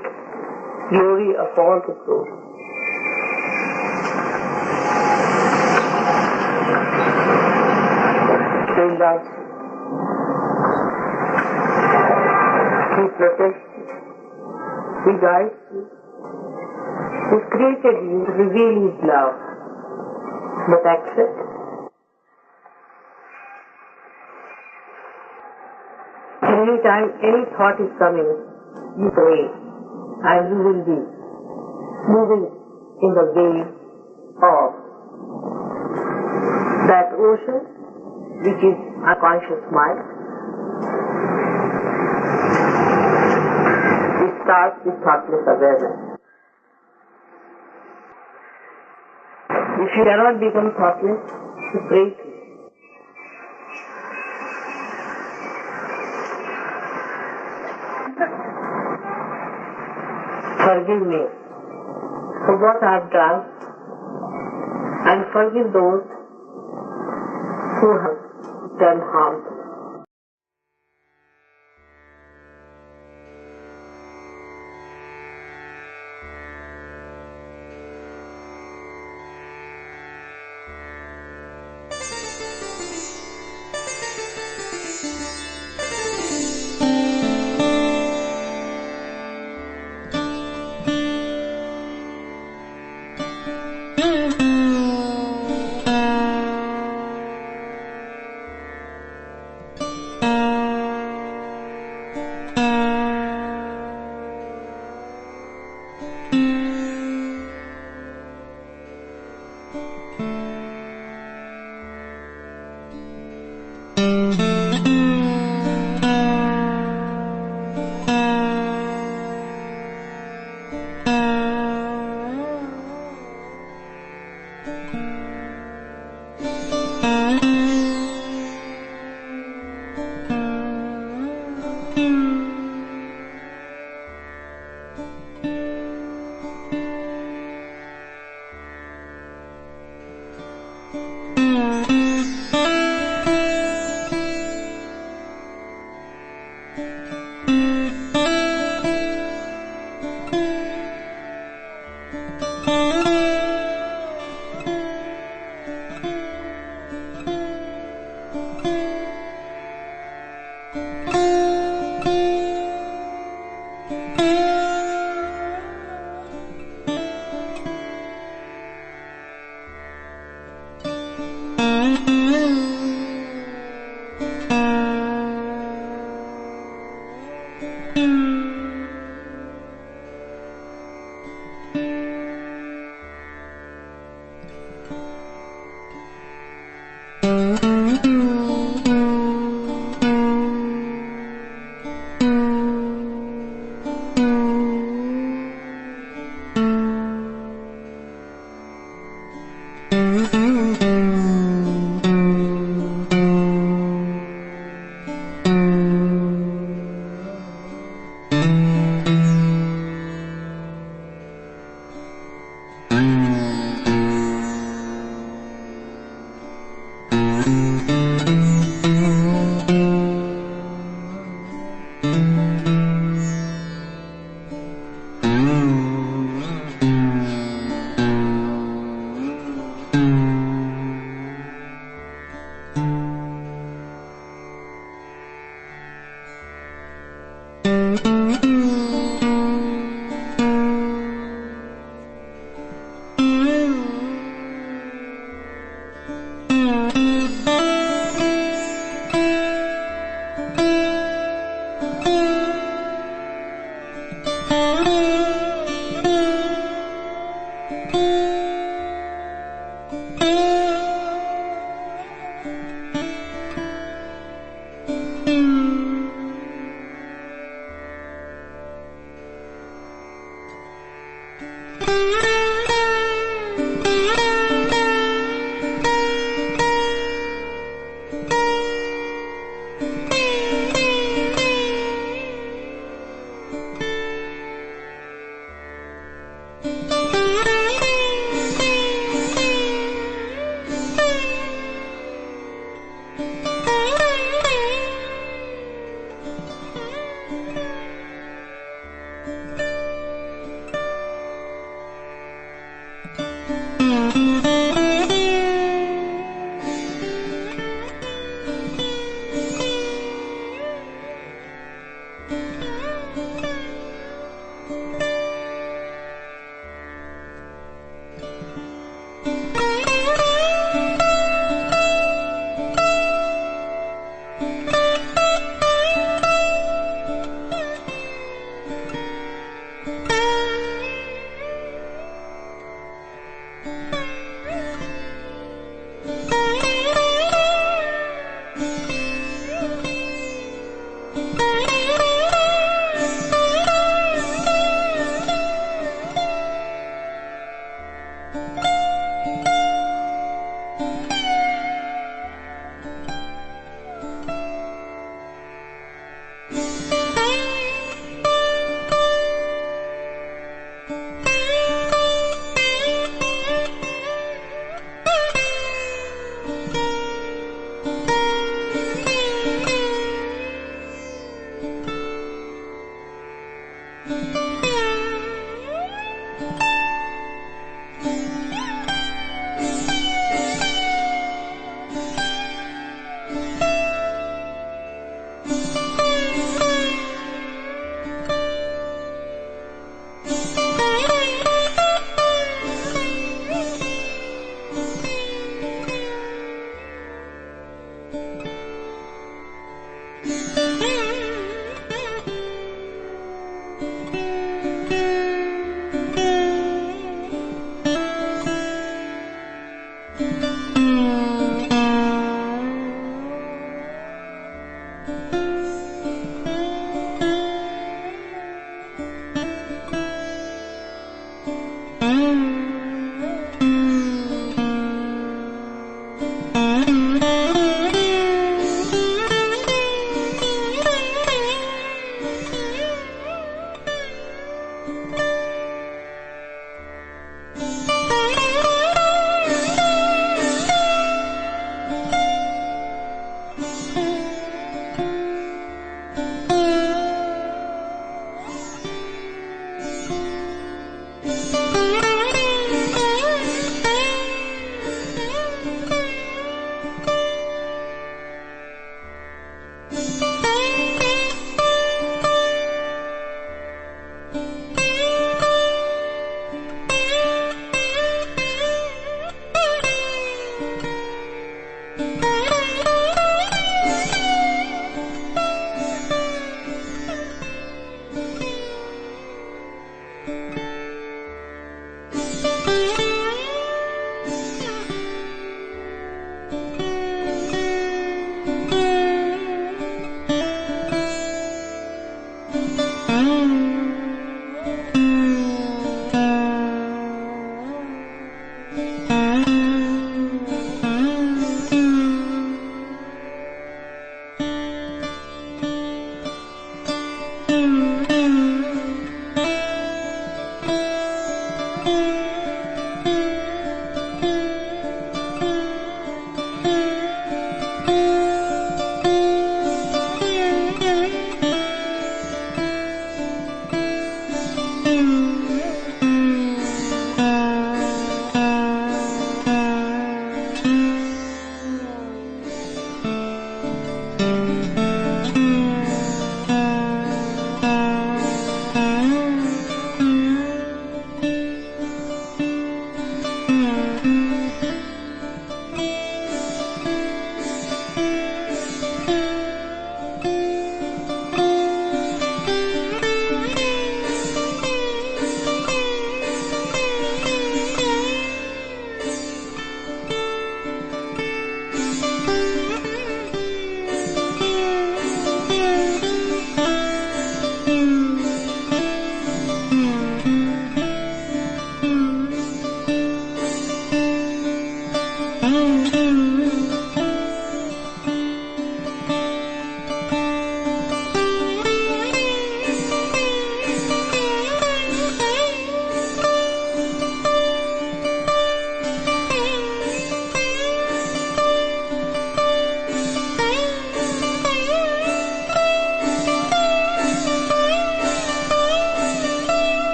glory of all the glory. He loves you. He protects you. He guides you. He created you to reveal His love. But accept it. Anytime any thought is coming, you pray and you will be moving in the wave of that ocean which is unconscious mind. It starts with thoughtless awareness. If you cannot become thoughtless, to break it. Forgive me for what I have done and forgive those who have done harm to me.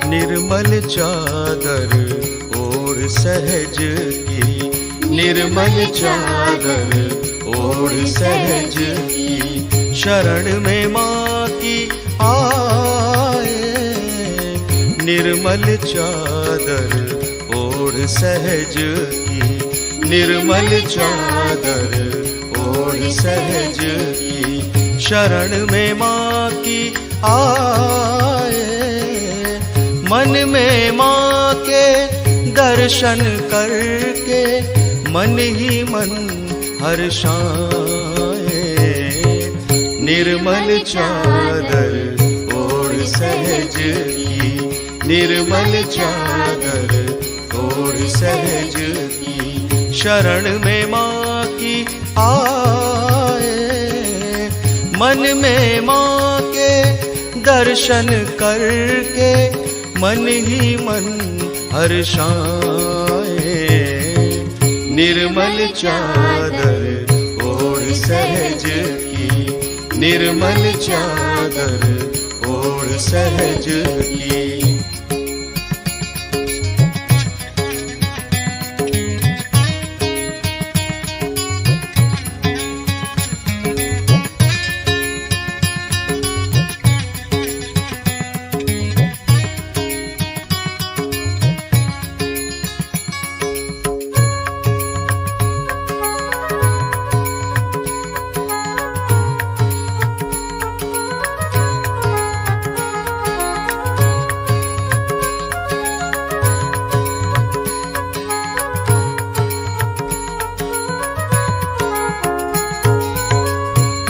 निर्मल चादर ओढ़ सहज की, निर्मल चादर ओढ़ सहज की, शरण में माँ की आए। निर्मल चादर ओढ़ सहज की, निर्मल चादर ओढ़ सहज की, शरण में माँ की आए। मन में माँ के दर्शन करके मन ही मन हर्षाए। निर्मल चादर ओढ़ सहज की, निर्मल चादर ओढ़ सहज की, शरण में माँ की आए। मन में माँ के दर्शन करके मन ही मन हर्षाए। निर्मल चादर ओढ़ सहज की, निर्मल चादर ओढ़ सहज की।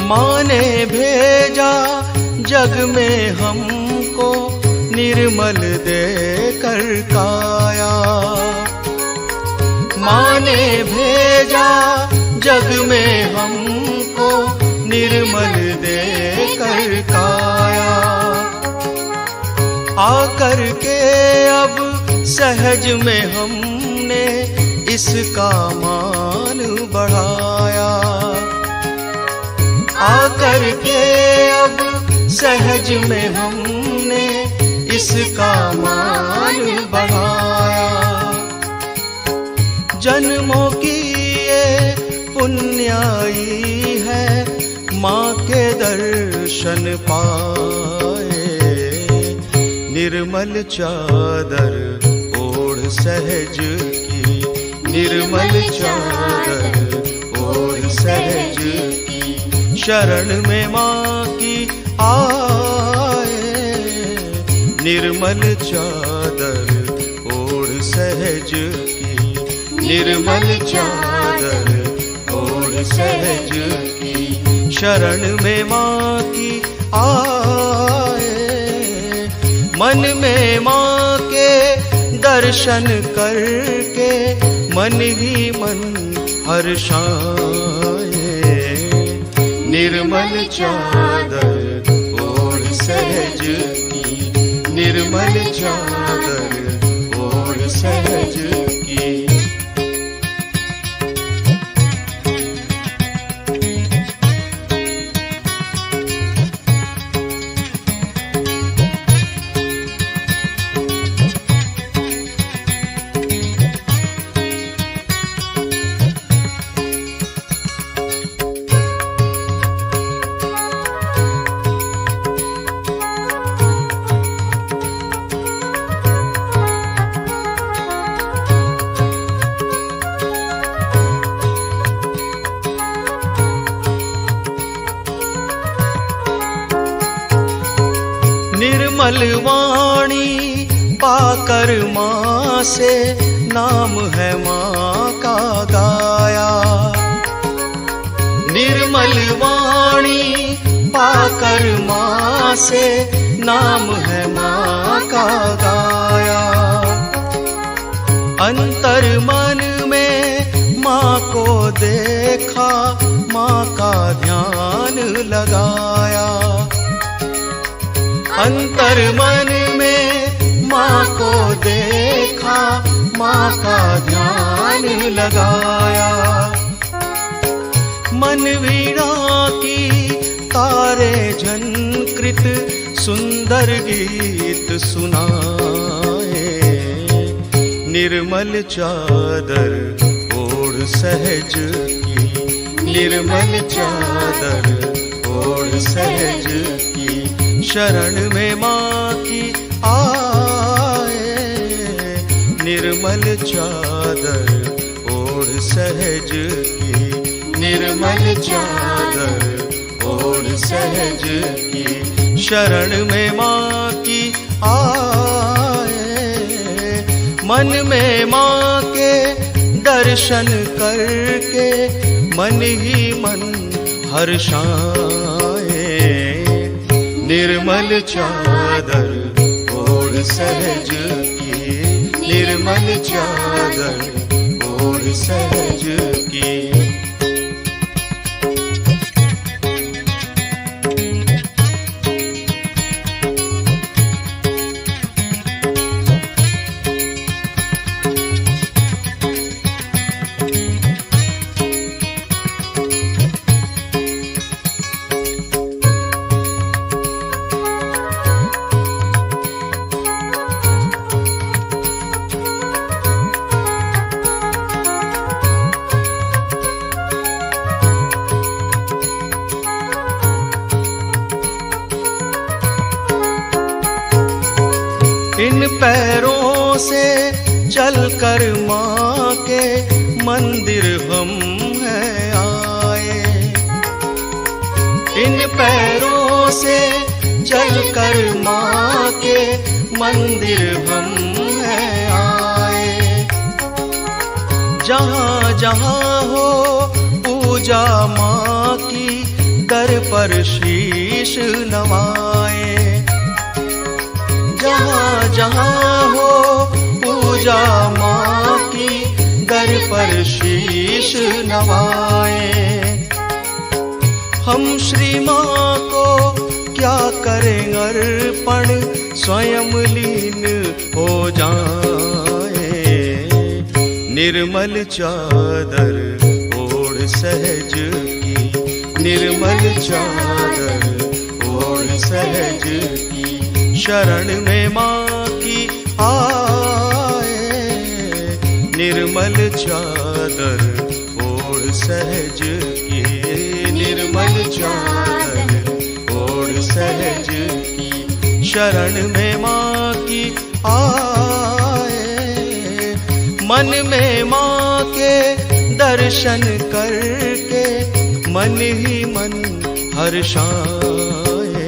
माँ ने भेजा जग में हमको निर्मल देकर काया। माँ ने भेजा जग में हमको निर्मल देकर काया। आकर के अब सहज में हमने इसका मान बढ़ाया। आकर के अब सहज में हमने इसका मान बढ़ाया। जन्मों की ये पुण्याई है माँ के दर्शन पाए। निर्मल चादर ओढ़ सहज की, निर्मल चादर ओढ़ सहज की, शरण में माँ की आए। निर्मल चादर ओढ़ सहज की, निर्मल चादर ओढ़ सहज की, शरण में माँ की आए। मन में माँ के दर्शन करके मन ही मन हर्षाए। निर्मल चादर ओढ़ सहज की, निर्मल चादर ओढ़ सहज की। निर्मल वाणी पाकर माँ से नाम है माँ का गाया। निर्मल वाणी पाकर माँ से नाम है माँ का गाया। अंतर मन में माँ को देखा, माँ का ध्यान लगाया। अंतर मन में माँ को देखा, माँ का ध्यान लगाया। मन वीणा की तारे झनकृत सुंदर गीत सुनाए। निर्मल चादर ओढ़ सहज की, निर्मल चादर ओढ़ सहज की, शरण में माँ की आए। निर्मल चादर ओढ़ सहज की, निर्मल चादर ओढ़ सहज की, शरण में माँ की आए, मन में माँ के दर्शन करके मन ही मन हर्षाए, निर्मल चादर ओढ़ सहज की, निर्मल चादर ओढ़ सहज की। इन पैरों से चलकर माँ के मंदिर हम हैं आए, इन पैरों से चलकर माँ के मंदिर हम हैं आए, जहाँ जहाँ हो पूजा माँ की दर पर शीश नवाए, जहाँ जहाँ हो पूजा माँ की दर पर शीश नवाए। हम श्री माँ को क्या करें अर्पण, स्वयं लीन हो जाए, निर्मल चादर ओढ़ सहज की, निर्मल चादर ओढ़ सहज की, शरण में माँ की आए, निर्मल चादर ओढ़ सहज की, निर्मल चादर ओढ़ सहज की, शरण में माँ की आए, मन में माँ के दर्शन करके मन ही मन हर्षाए,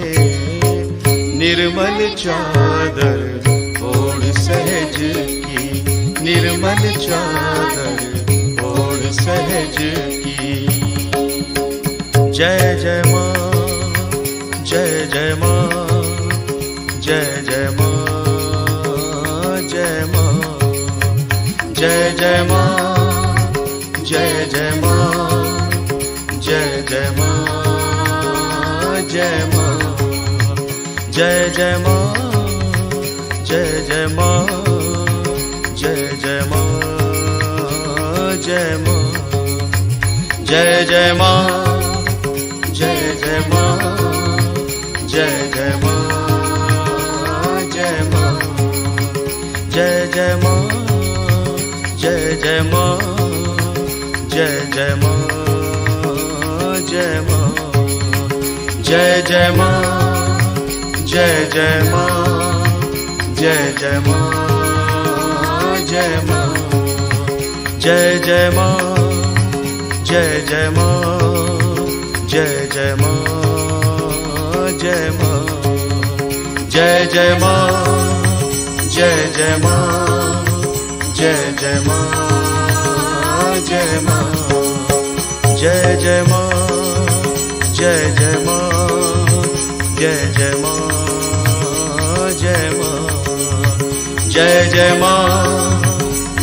निर्मल चादर ओढ़ सहज की, निर्मल चादर ओढ़ सहज की। जय जय माँ, जय जय माँ, जय जय माँ, जय माँ, जय जय माँ, जय जय माँ, जय जय माँ, जय माँ, जय जय माँ, जय जय माँ, जय जय माँ, जय माँ, जय जय माँ, जय जय माँ, जय जय माँ, जय माँ, जय जय माँ, जय जय माँ, जय जय माँ, जय माँ, जय जय माँ, जय जय माँ, जय जय माँ, जय माँ, जय जय माँ, जय जय माँ, जय जय माँ, जय माँ, जय जय माँ, जय जय माँ, जय जय माँ, जय माँ, जय जय माँ, जय जय माँ, जय जय माँ, जय माँ, जय जय माँ,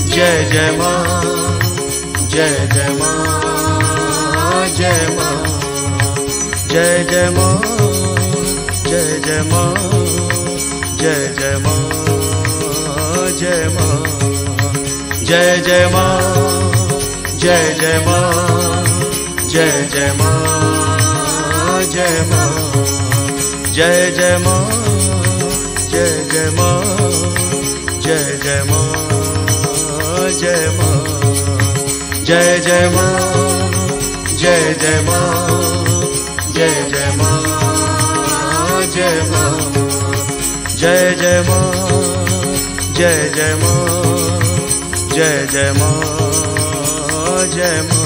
जय जय माँ, जय जय माँ, जय माँ, जय जय माँ, जय जय माँ, जय जय माँ, जय माँ, जय जय माँ, जय जय माँ, जय जय माँ, जय माँ, जय जय माँ, जय जय माँ, जय जय माँ, जय माँ, जय जय माँ, जय जय माँ, जय जय माँ, जय माँ, जय जय माँ, जय जय माँ, जय जय माँ, जय माँ